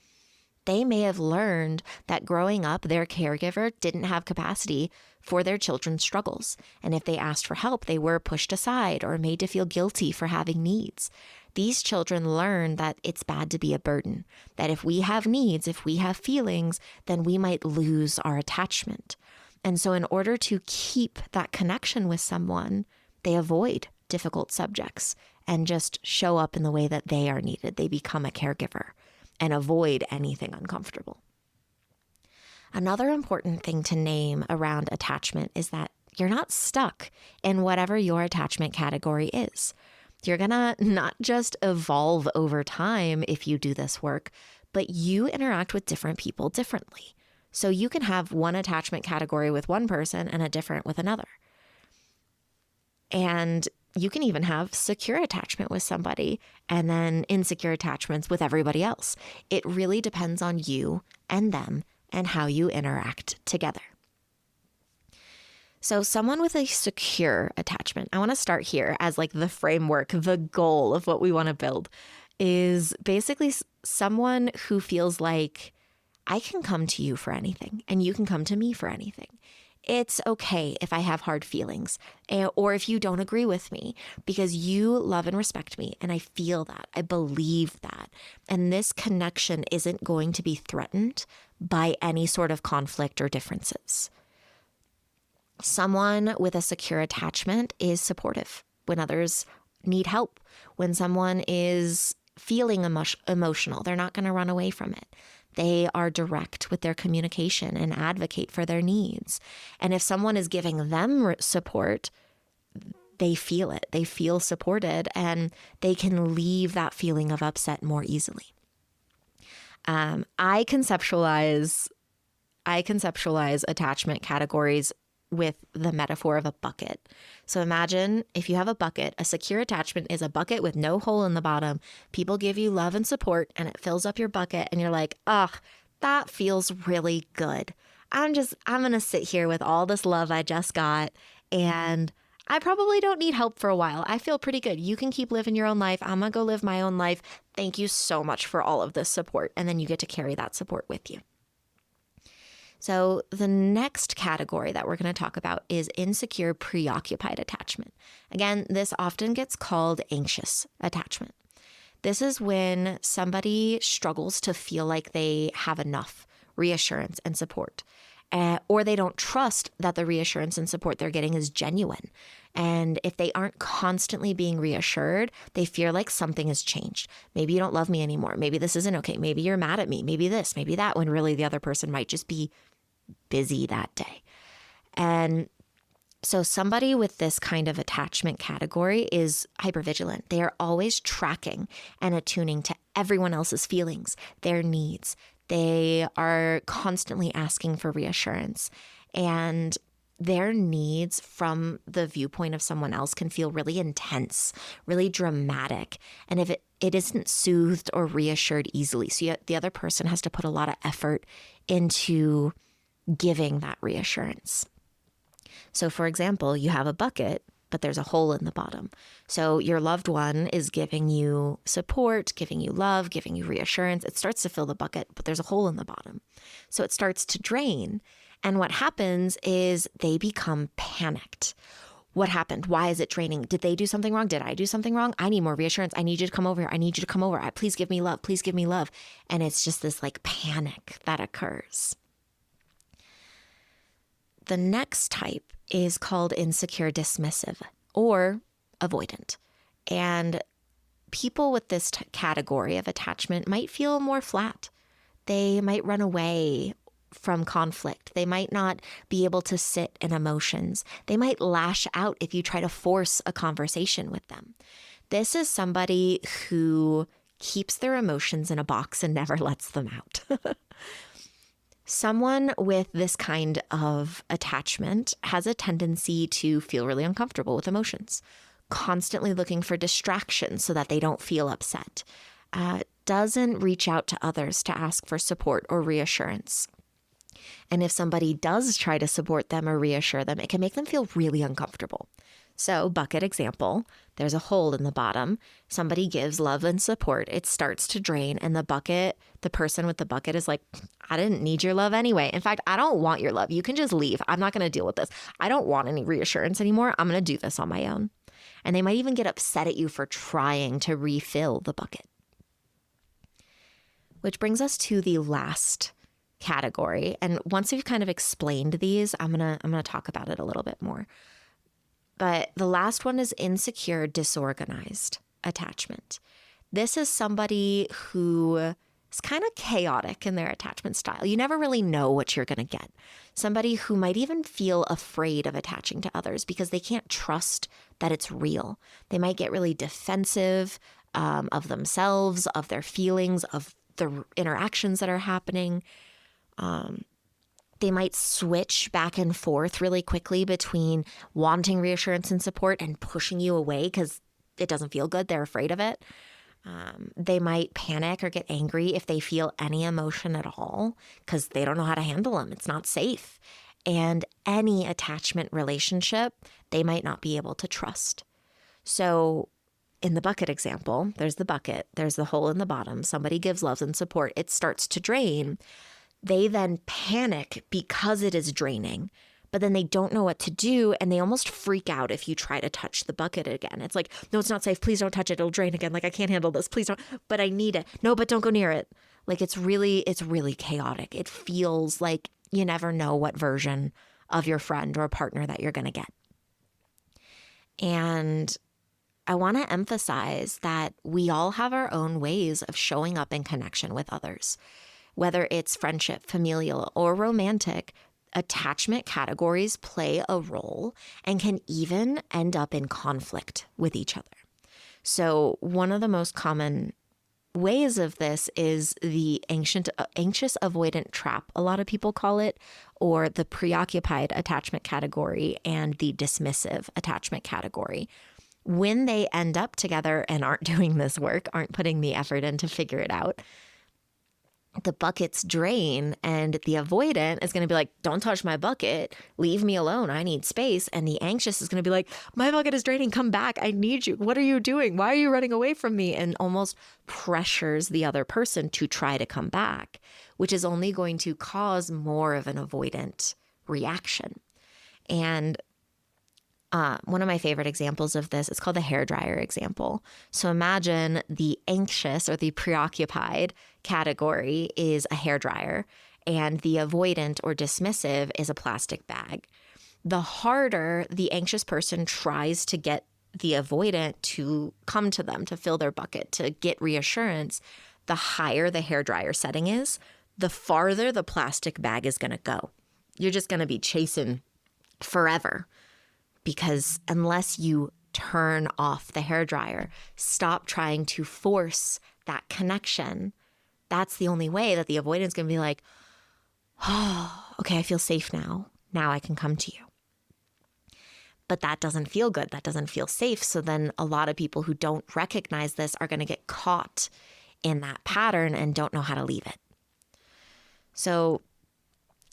they may have learned that growing up, their caregiver didn't have capacity for their children's struggles. And if they asked for help, they were pushed aside or made to feel guilty for having needs. These children learn that it's bad to be a burden, that if we have needs, if we have feelings, then we might lose our attachment. And so in order to keep that connection with someone, they avoid difficult subjects and just show up in the way that they are needed. They become a caregiver and avoid anything uncomfortable. Another important thing to name around attachment is that you're not stuck in whatever your attachment category is. You're going to not just evolve over time if you do this work, but you interact with different people differently. So you can have one attachment category with one person and a different with another. And you can even have secure attachment with somebody and then insecure attachments with everybody else. It really depends on you and them and how you interact together. So someone with a secure attachment, I want to start here as like the framework, the goal of what we want to build is basically someone who feels like I can come to you for anything and you can come to me for anything. It's okay if I have hard feelings or if you don't agree with me because you love and respect me and I feel that, I believe that. And this connection isn't going to be threatened by any sort of conflict or differences. Someone with a secure attachment is supportive when others need help. When someone is feeling emotional, they're not going to run away from it. They are direct with their communication and advocate for their needs. And if someone is giving them support, they feel it. They feel supported and they can leave that feeling of upset more easily. I conceptualize attachment categories with the metaphor of a bucket. So imagine if you have a bucket, a secure attachment is a bucket with no hole in the bottom. People give you love and support and it fills up your bucket and you're like, ugh, that feels really good. I'm going to sit here with all this love I just got and I probably don't need help for a while. I feel pretty good. You can keep living your own life. I'm going to go live my own life. Thank you so much for all of this support. And then you get to carry that support with you. So the next category that we're going to talk about is insecure preoccupied attachment. Again, this often gets called anxious attachment. This is when somebody struggles to feel like they have enough reassurance and support. Or they don't trust that the reassurance and support they're getting is genuine. And if they aren't constantly being reassured, they fear like something has changed. Maybe you don't love me anymore. Maybe this isn't okay. Maybe you're mad at me. Maybe this, maybe that, when really the other person might just be busy that day. And so somebody with this kind of attachment category is hypervigilant. They are always tracking and attuning to everyone else's feelings, their needs. They are constantly asking for reassurance, and their needs from the viewpoint of someone else can feel really intense, really dramatic. And if it isn't soothed or reassured easily, so the other person has to put a lot of effort into giving that reassurance. So for example, you have a bucket, but there's a hole in the bottom. So your loved one is giving you support, giving you love, giving you reassurance. It starts to fill the bucket, but there's a hole in the bottom. So it starts to drain. And what happens is they become panicked. What happened? Why is it draining? Did they do something wrong? Did I do something wrong? I need more reassurance. I need you to come over here. I need you to come over. Please give me love. Please give me love. And it's just this like panic that occurs. The next type is called insecure dismissive or avoidant. And people with this category of attachment might feel more flat. They might run away from conflict. They might not be able to sit in emotions. They might lash out if you try to force a conversation with them. This is somebody who keeps their emotions in a box and never lets them out. Someone with this kind of attachment has a tendency to feel really uncomfortable with emotions, constantly looking for distractions so that they don't feel upset, doesn't reach out to others to ask for support or reassurance. And if somebody does try to support them or reassure them, it can make them feel really uncomfortable. So, bucket example, there's a hole in the bottom. Somebody gives love and support. It starts to drain, and the person with the bucket is like, I didn't need your love anyway. In fact, I don't want your love. You can just leave. I'm not going to deal with this. I don't want any reassurance anymore. I'm going to do this on my own. And they might even get upset at you for trying to refill the bucket. Which brings us to the last category. And once we've kind of explained these, I'm going to talk about it a little bit more. But the last one is insecure disorganized attachment. This is somebody who is kind of chaotic in their attachment style. You never really know what you're going to get. Somebody who might even feel afraid of attaching to others because they can't trust that it's real. They might get really defensive of themselves, of their feelings, of the interactions that are happening. They might switch back and forth really quickly between wanting reassurance and support and pushing you away because it doesn't feel good. They're afraid of it. They might panic or get angry if they feel any emotion at all because they don't know how to handle them. It's not safe. And any attachment relationship, they might not be able to trust. So in the bucket example, there's the bucket, there's the hole in the bottom. Somebody gives love and support. It starts to drain. They then panic because it is draining, but then they don't know what to do. And they almost freak out if you try to touch the bucket again. It's like, no, it's not safe. Please don't touch it. It'll drain again. Like, I can't handle this. Please don't, but I need it. No, but don't go near it. Like, it's really chaotic. It feels like you never know what version of your friend or partner that you're going to get. And I want to emphasize that we all have our own ways of showing up in connection with others. Whether it's friendship, familial, or romantic, attachment categories play a role and can even end up in conflict with each other. So one of the most common ways of this is the anxious avoidant trap, a lot of people call it, or the preoccupied attachment category and the dismissive attachment category. When they end up together and aren't doing this work, aren't putting the effort in to figure it out, the buckets drain, and the avoidant is going to be like, don't touch my bucket. Leave me alone. I need space. And the anxious is going to be like, my bucket is draining. Come back. I need you. What are you doing? Why are you running away from me? And almost pressures the other person to try to come back, which is only going to cause more of an avoidant reaction. And one of my favorite examples of this is called the hairdryer example. So imagine the anxious or the preoccupied category is a hairdryer, and the avoidant or dismissive is a plastic bag. The harder the anxious person tries to get the avoidant to come to them, to fill their bucket, to get reassurance, the higher the hairdryer setting is, the farther the plastic bag is going to go. You're just going to be chasing forever. Because unless you turn off the hairdryer, stop trying to force that connection, that's the only way that the avoidant is going to be like, oh, okay, I feel safe now. Now I can come to you. But that doesn't feel good. That doesn't feel safe. So then a lot of people who don't recognize this are going to get caught in that pattern and don't know how to leave it. So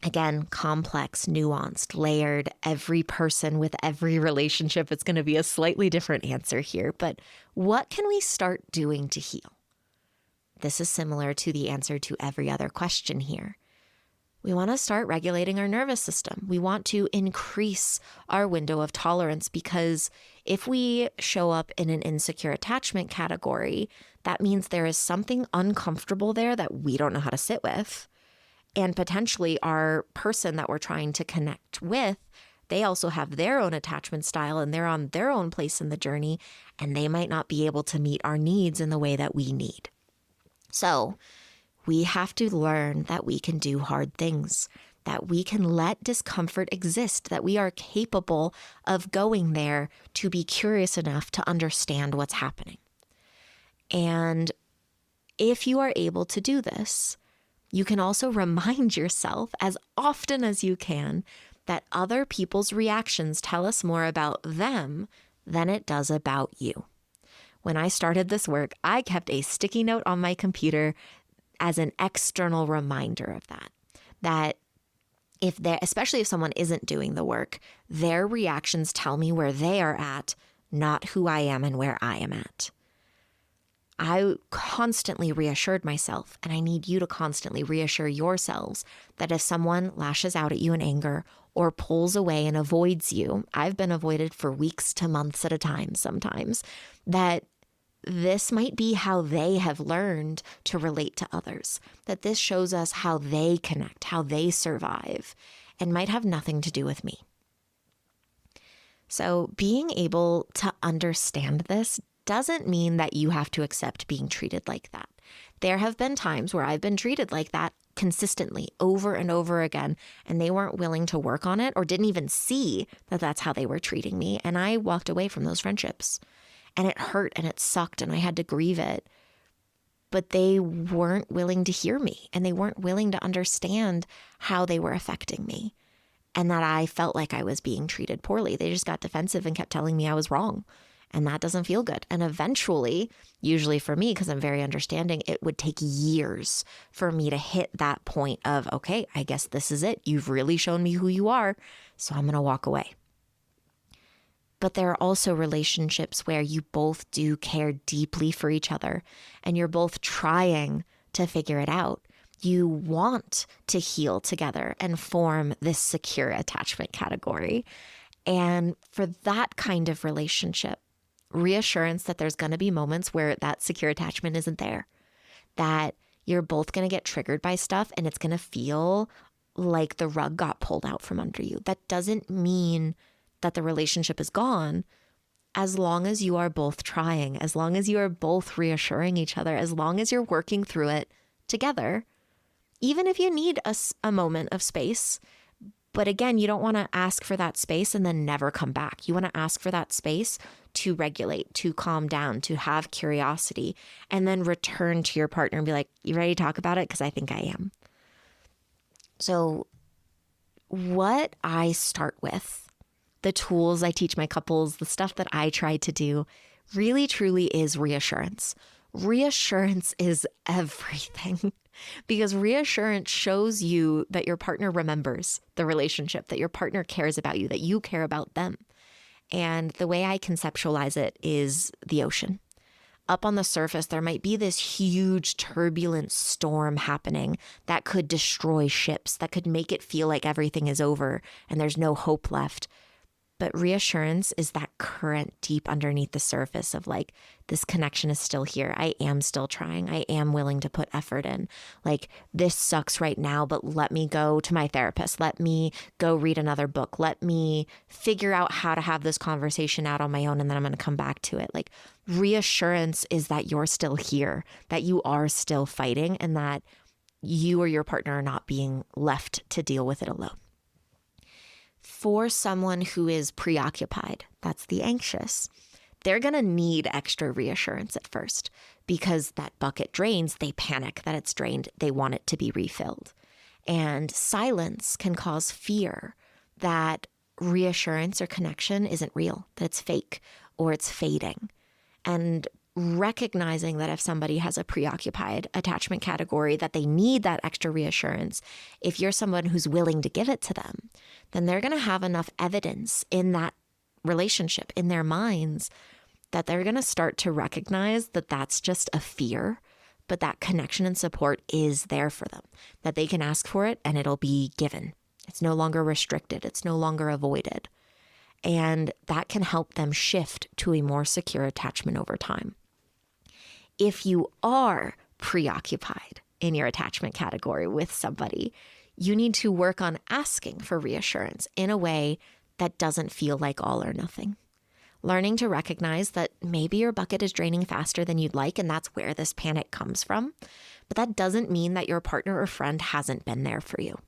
again, complex, nuanced, layered, every person with every relationship, it's going to be a slightly different answer here. But what can we start doing to heal? This is similar to the answer to every other question here. We want to start regulating our nervous system. We want to increase our window of tolerance, because if we show up in an insecure attachment category, that means there is something uncomfortable there that we don't know how to sit with. And potentially our person that we're trying to connect with, they also have their own attachment style and they're on their own place in the journey, and they might not be able to meet our needs in the way that we need. So we have to learn that we can do hard things, that we can let discomfort exist, that we are capable of going there to be curious enough to understand what's happening. And if you are able to do this, you can also remind yourself as often as you can that other people's reactions tell us more about them than it does about you. When I started this work, I kept a sticky note on my computer as an external reminder of that especially if someone isn't doing the work, their reactions tell me where they are at, not who I am and where I am at. I constantly reassured myself, and I need you to constantly reassure yourselves, that if someone lashes out at you in anger or pulls away and avoids you, I've been avoided for weeks to months at a time sometimes, that this might be how they have learned to relate to others, that this shows us how they connect, how they survive, and might have nothing to do with me. So being able to understand this doesn't mean that you have to accept being treated like that. There have been times where I've been treated like that consistently over and over again, and they weren't willing to work on it or didn't even see that that's how they were treating me. And I walked away from those friendships, and it hurt and it sucked and I had to grieve it. But they weren't willing to hear me, and they weren't willing to understand how they were affecting me and that I felt like I was being treated poorly. They just got defensive and kept telling me I was wrong. And that doesn't feel good. And eventually, usually for me, because I'm very understanding, it would take years for me to hit that point of, okay, I guess this is it. You've really shown me who you are, so I'm going to walk away. But there are also relationships where you both do care deeply for each other, and you're both trying to figure it out. You want to heal together and form this secure attachment category. And for that kind of relationship, reassurance that there's going to be moments where that secure attachment isn't there, that you're both going to get triggered by stuff and it's going to feel like the rug got pulled out from under you. That doesn't mean that the relationship is gone, as long as you are both trying, as long as you are both reassuring each other, as long as you're working through it together, even if you need a moment of space. But again, you don't want to ask for that space and then never come back. You want to ask for that space to regulate, to calm down, to have curiosity, and then return to your partner and be like, you ready to talk about it? Because I think I am. So what I start with, the tools I teach my couples, the stuff that I try to do, really truly is reassurance. Reassurance is everything. Because reassurance shows you that your partner remembers the relationship, that your partner cares about you, that you care about them. And the way I conceptualize it is the ocean. Up on the surface, there might be this huge turbulent storm happening that could destroy ships, that could make it feel like everything is over and there's no hope left. But reassurance is that current deep underneath the surface of like, this connection is still here. I am still trying. I am willing to put effort in. Like, this sucks right now, but let me go to my therapist. Let me go read another book. Let me figure out how to have this conversation out on my own, and then I'm going to come back to it. Like, reassurance is that you're still here, that you are still fighting, and that you or your partner are not being left to deal with it alone. For someone who is preoccupied, that's the anxious, they're going to need extra reassurance at first because that bucket drains, they panic that it's drained, they want it to be refilled. And silence can cause fear that reassurance or connection isn't real, that it's fake or it's fading. And recognizing that if somebody has a preoccupied attachment category, that they need that extra reassurance, if you're someone who's willing to give it to them, then they're going to have enough evidence in that relationship, in their minds, that they're going to start to recognize that that's just a fear, but that connection and support is there for them, that they can ask for it and it'll be given. It's no longer restricted. It's no longer avoided. And that can help them shift to a more secure attachment over time. If you are preoccupied in your attachment category with somebody, you need to work on asking for reassurance in a way that doesn't feel like all or nothing. Learning to recognize that maybe your bucket is draining faster than you'd like, and that's where this panic comes from. But that doesn't mean that your partner or friend hasn't been there for you.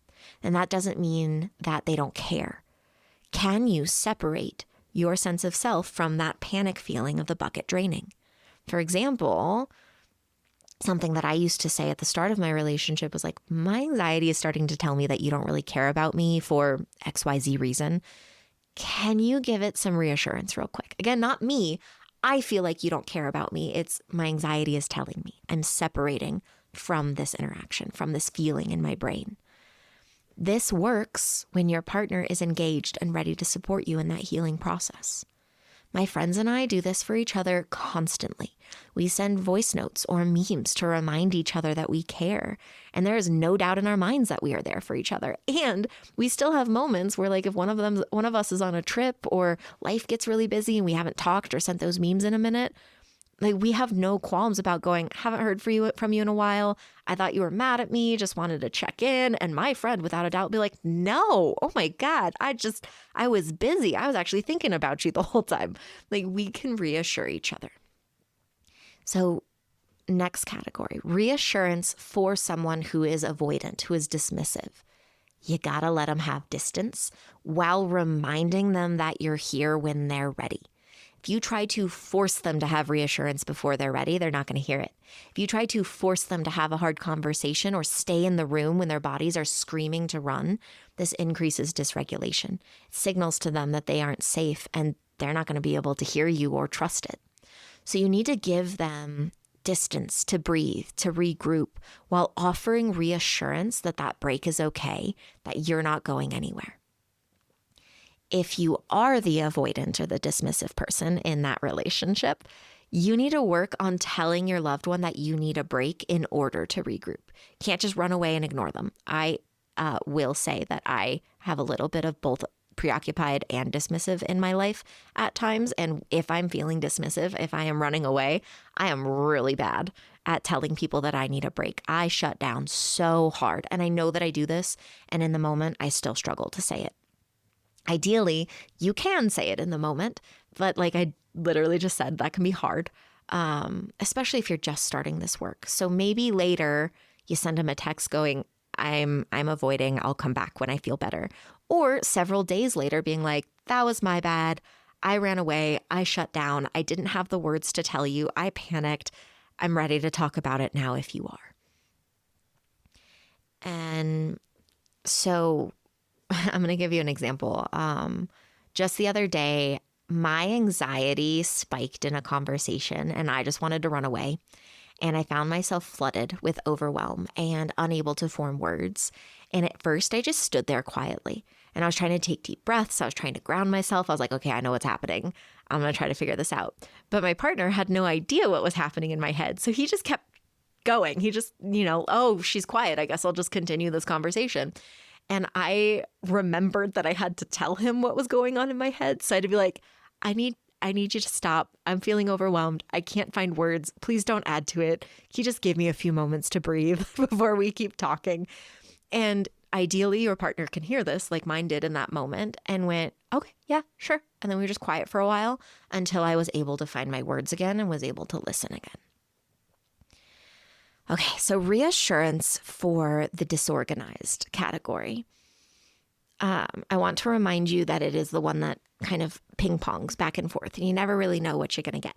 And that doesn't mean that they don't care. Can you separate your sense of self from that panic feeling of the bucket draining? For example, something that I used to say at the start of my relationship was like, my anxiety is starting to tell me that you don't really care about me for XYZ reason. Can you give it some reassurance real quick? Again, not me. I feel like you don't care about me. It's my anxiety is telling me. I'm separating from this interaction, from this feeling in my brain. This works when your partner is engaged and ready to support you in that healing process. My friends and I do this for each other constantly. We send voice notes or memes to remind each other that we care. And there is no doubt in our minds that we are there for each other. And we still have moments where, like, if one of us is on a trip or life gets really busy and we haven't talked or sent those memes in a minute, like, we have no qualms about going, haven't heard from you in a while. I thought you were mad at me, just wanted to check in. And my friend, without a doubt, would be like, no, oh my God, I was busy. I was actually thinking about you the whole time. Like, we can reassure each other. So next category, reassurance for someone who is avoidant, who is dismissive. You gotta let them have distance while reminding them that you're here when they're ready. If you try to force them to have reassurance before they're ready, they're not going to hear it. If you try to force them to have a hard conversation or stay in the room when their bodies are screaming to run, this increases dysregulation. It signals to them that they aren't safe and they're not going to be able to hear you or trust it. So you need to give them distance to breathe, to regroup, while offering reassurance that that break is okay, that you're not going anywhere. If you are the avoidant or the dismissive person in that relationship, you need to work on telling your loved one that you need a break in order to regroup. You can't just run away and ignore them. I will say that I have a little bit of both preoccupied and dismissive in my life at times. And if I'm feeling dismissive, if I am running away, I am really bad at telling people that I need a break. I shut down so hard. And I know that I do this. And in the moment, I still struggle to say it. Ideally, you can say it in the moment, but like I literally just said, that can be hard, especially if you're just starting this work. So maybe later you send them a text going, I'm avoiding. I'll come back when I feel better. Or several days later being like, that was my bad. I ran away. I shut down. I didn't have the words to tell you. I panicked. I'm ready to talk about it now if you are. And so I'm going to give you an example. Just the other day, my anxiety spiked in a conversation and I just wanted to run away. And I found myself flooded with overwhelm and unable to form words. And at first, I just stood there quietly. And I was trying to take deep breaths. I was trying to ground myself. I was like, okay, I know what's happening. I'm going to try to figure this out. But my partner had no idea what was happening in my head. So he just kept going. He just, oh, she's quiet. I guess I'll just continue this conversation. And I remembered that I had to tell him what was going on in my head. So I had to be like, I need you to stop. I'm feeling overwhelmed. I can't find words. Please don't add to it. Can you just give me a few moments to breathe before we keep talking? And ideally, your partner can hear this like mine did in that moment and went, okay, yeah, sure. And then we were just quiet for a while until I was able to find my words again and was able to listen again. Okay, so reassurance for the disorganized category. I want to remind you that it is the one that kind of ping pongs back and forth, and you never really know what you're going to get.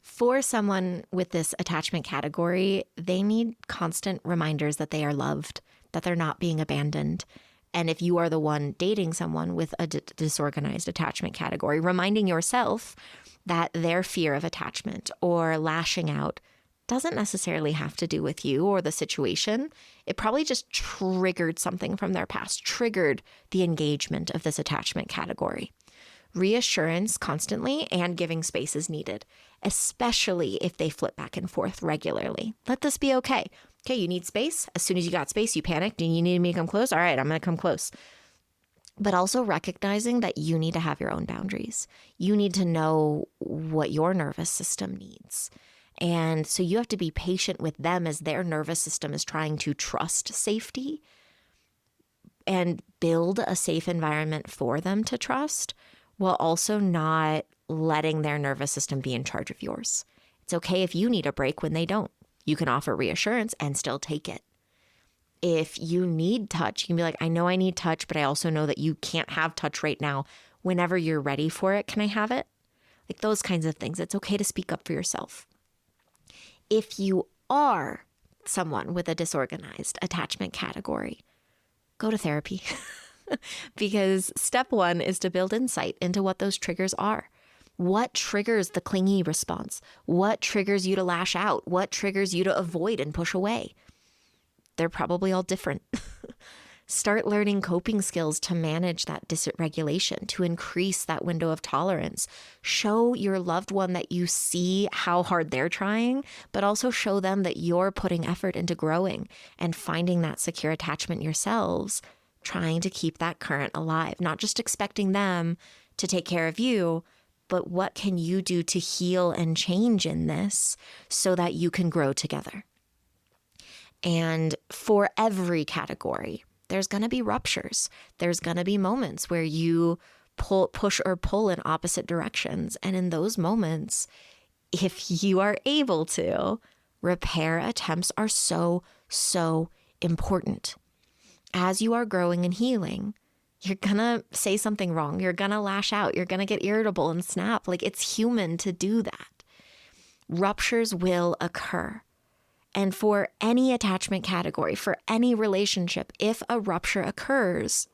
For someone with this attachment category, they need constant reminders that they are loved, that they're not being abandoned. And if you are the one dating someone with a disorganized attachment category, reminding yourself that their fear of attachment or lashing out doesn't necessarily have to do with you or the situation. It probably just triggered something from their past, triggered the engagement of this attachment category. Reassurance constantly and giving space is needed, especially if they flip back and forth regularly. Let this be okay. Okay, you need space. As soon as you got space, you panicked and you need me to come close. All right, I'm going to come close. But also recognizing that you need to have your own boundaries. You need to know what your nervous system needs. And so you have to be patient with them as their nervous system is trying to trust safety and build a safe environment for them to trust, while also not letting their nervous system be in charge of yours. It's okay if you need a break when they don't. You can offer reassurance and still take it. If you need touch, you can be like, I know I need touch, but I also know that you can't have touch right now. Whenever you're ready for it, can I have it? Like those kinds of things. It's okay to speak up for yourself. If you are someone with a disorganized attachment category, go to therapy. Because step one is to build insight into what those triggers are. What triggers the clingy response? What triggers you to lash out? What triggers you to avoid and push away? They're probably all different. Start learning coping skills to manage that dysregulation, to increase that window of tolerance. Show your loved one that you see how hard they're trying, but also show them that you're putting effort into growing and finding that secure attachment yourselves, trying to keep that current alive, not just expecting them to take care of you, but what can you do to heal and change in this so that you can grow together? And for every category, there's going to be ruptures. There's going to be moments where you push or pull in opposite directions. And in those moments, if you are able to, repair attempts are so, so important. As you are growing and healing, you're going to say something wrong. You're going to lash out. You're going to get irritable and snap. Like it's human to do that. Ruptures will occur. And for any attachment category, for any relationship, if a rupture occurs,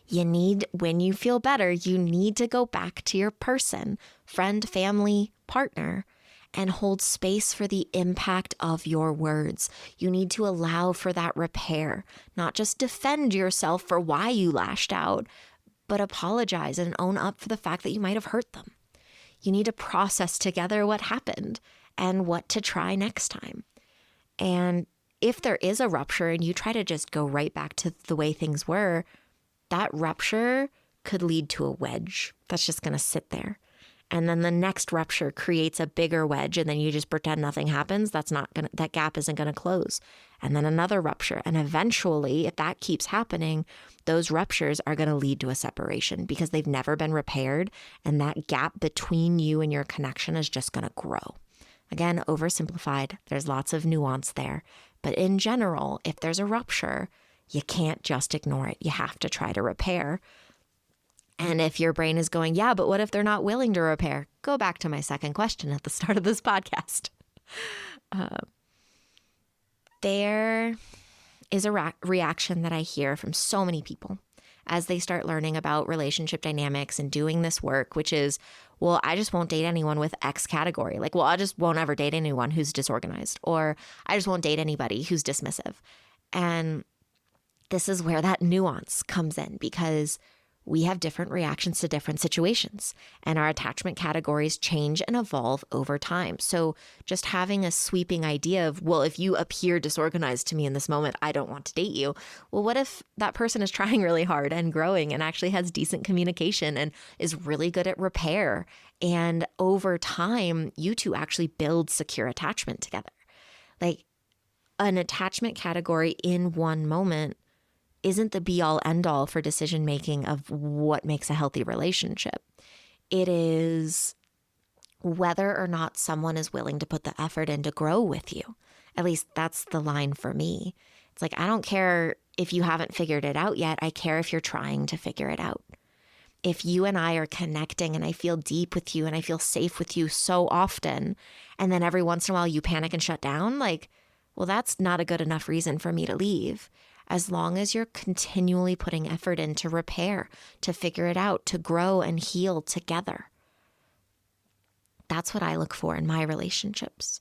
when you feel better, you need to go back to your person, friend, family, partner, and hold space for the impact of your words. You need to allow for that repair, not just defend yourself for why you lashed out, but apologize and own up for the fact that you might have hurt them. You need to process together what happened and what to try next time. And if there is a rupture and you try to just go right back to the way things were, that rupture could lead to a wedge that's just going to sit there. And then the next rupture creates a bigger wedge, and then you just pretend nothing happens. That gap isn't going to close. And then another rupture. And eventually, if that keeps happening, those ruptures are going to lead to a separation because they've never been repaired. And that gap between you and your connection is just going to grow. Again, oversimplified. There's lots of nuance there, But in general, if there's a rupture, you can't just ignore it. You have to try to repair. And if your brain is going, yeah, but what if they're not willing to repair? Go back to my second question at the start of this podcast. There is a reaction that I hear from so many people as they start learning about relationship dynamics and doing this work, which is, well, I just won't date anyone with X category. Like, well, I just won't ever date anyone who's disorganized, or I just won't date anybody who's dismissive. And this is where that nuance comes in, because we have different reactions to different situations, and our attachment categories change and evolve over time. So just having a sweeping idea of, well, if you appear disorganized to me in this moment, I don't want to date you. Well, what if that person is trying really hard and growing and actually has decent communication and is really good at repair? And over time, you two actually build secure attachment together. Like, an attachment category in one moment isn't the be all end all for decision making of what makes a healthy relationship. It is whether or not someone is willing to put the effort in to grow with you. At least that's the line for me. It's like, I don't care if you haven't figured it out yet. I care if you're trying to figure it out. If you and I are connecting and I feel deep with you and I feel safe with you so often, and then every once in a while you panic and shut down, like, well, that's not a good enough reason for me to leave. As long as you're continually putting effort in to repair, to figure it out, to grow and heal together. That's what I look for in my relationships.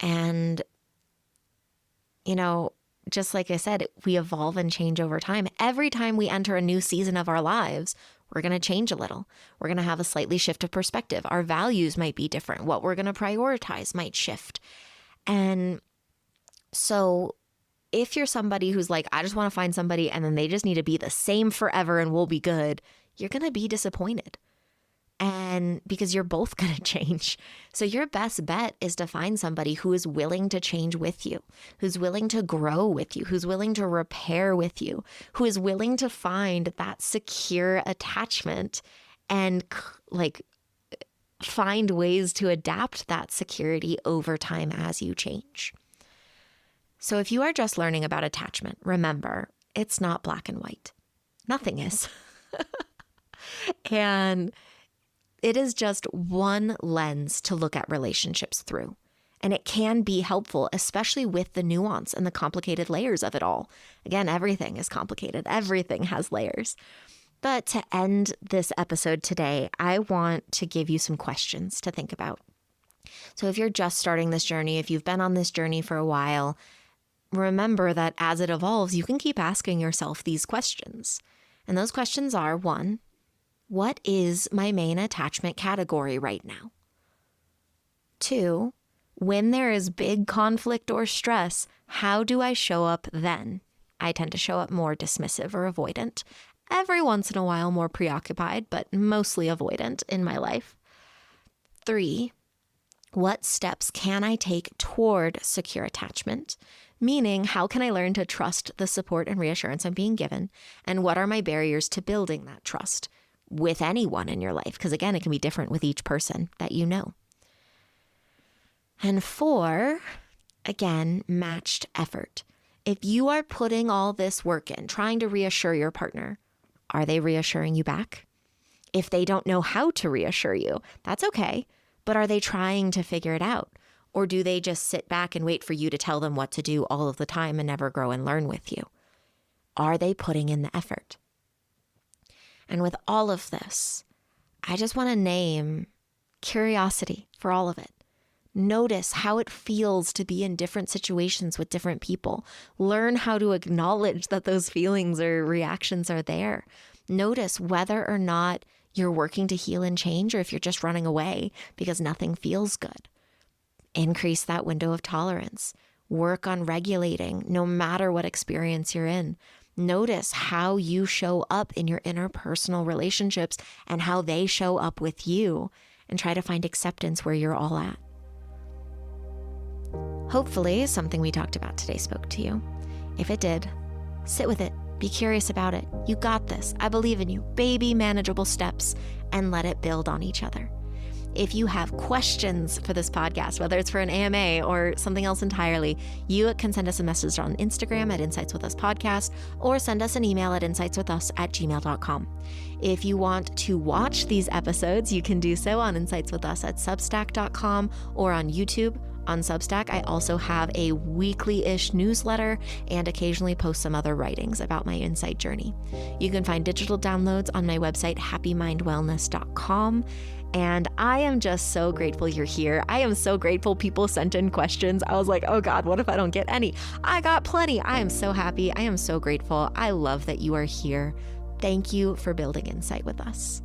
And, you know, just like I said, we evolve and change over time. Every time we enter a new season of our lives, we're going to change a little. We're going to have a slightly shift of perspective. Our values might be different. What we're going to prioritize might shift. And so if you're somebody who's like, I just want to find somebody and then they just need to be the same forever and we'll be good, you're going to be disappointed. And because you're both going to change. So your best bet is to find somebody who is willing to change with you, who's willing to grow with you, who's willing to repair with you, who is willing to find that secure attachment and like find ways to adapt that security over time as you change. So if you are just learning about attachment, remember, it's not black and white. Nothing is. And it is just one lens to look at relationships through. And it can be helpful, especially with the nuance and the complicated layers of it all. Again, everything is complicated. Everything has layers. But to end this episode today, I want to give you some questions to think about. So if you're just starting this journey, if you've been on this journey for a while, remember that as it evolves, you can keep asking yourself these questions. And those questions are, 1, what is my main attachment category right now? 2, when there is big conflict or stress, how do I show up then? I tend to show up more dismissive or avoidant. Every once in a while more preoccupied, but mostly avoidant in my life. 3, what steps can I take toward secure attachment? Meaning, how can I learn to trust the support and reassurance I'm being given? And what are my barriers to building that trust with anyone in your life? Because again, it can be different with each person that you know. And 4, again, matched effort. If you are putting all this work in, trying to reassure your partner, are they reassuring you back? If they don't know how to reassure you, that's okay. But are they trying to figure it out? Or do they just sit back and wait for you to tell them what to do all of the time and never grow and learn with you? Are they putting in the effort? And with all of this, I just want to name curiosity for all of it. Notice how it feels to be in different situations with different people. Learn how to acknowledge that those feelings or reactions are there. Notice whether or not you're working to heal and change, or if you're just running away because nothing feels good. Increase that window of tolerance. Work on regulating no matter what experience you're in. Notice how you show up in your interpersonal relationships and how they show up with you, and try to find acceptance where you're all at. Hopefully, something we talked about today spoke to you. If it did, sit with it. Be curious about it. You got this. I believe in you. Baby, manageable steps, and let it build on each other. If you have questions for this podcast, whether it's for an AMA or something else entirely, you can send us a message on Instagram at insightswithus podcast or send us an email at insightswithus@gmail.com. If you want to watch these episodes, you can do so on Insights With Us at substack.com or on YouTube. On Substack, I also have a weekly-ish newsletter and occasionally post some other writings about my insight journey. You can find digital downloads on my website, happymindwellness.com. And I am just so grateful you're here. I am so grateful people sent in questions. I was like, oh God, what if I don't get any? I got plenty. I am so happy. I am so grateful. I love that you are here. Thank you for building insight with us.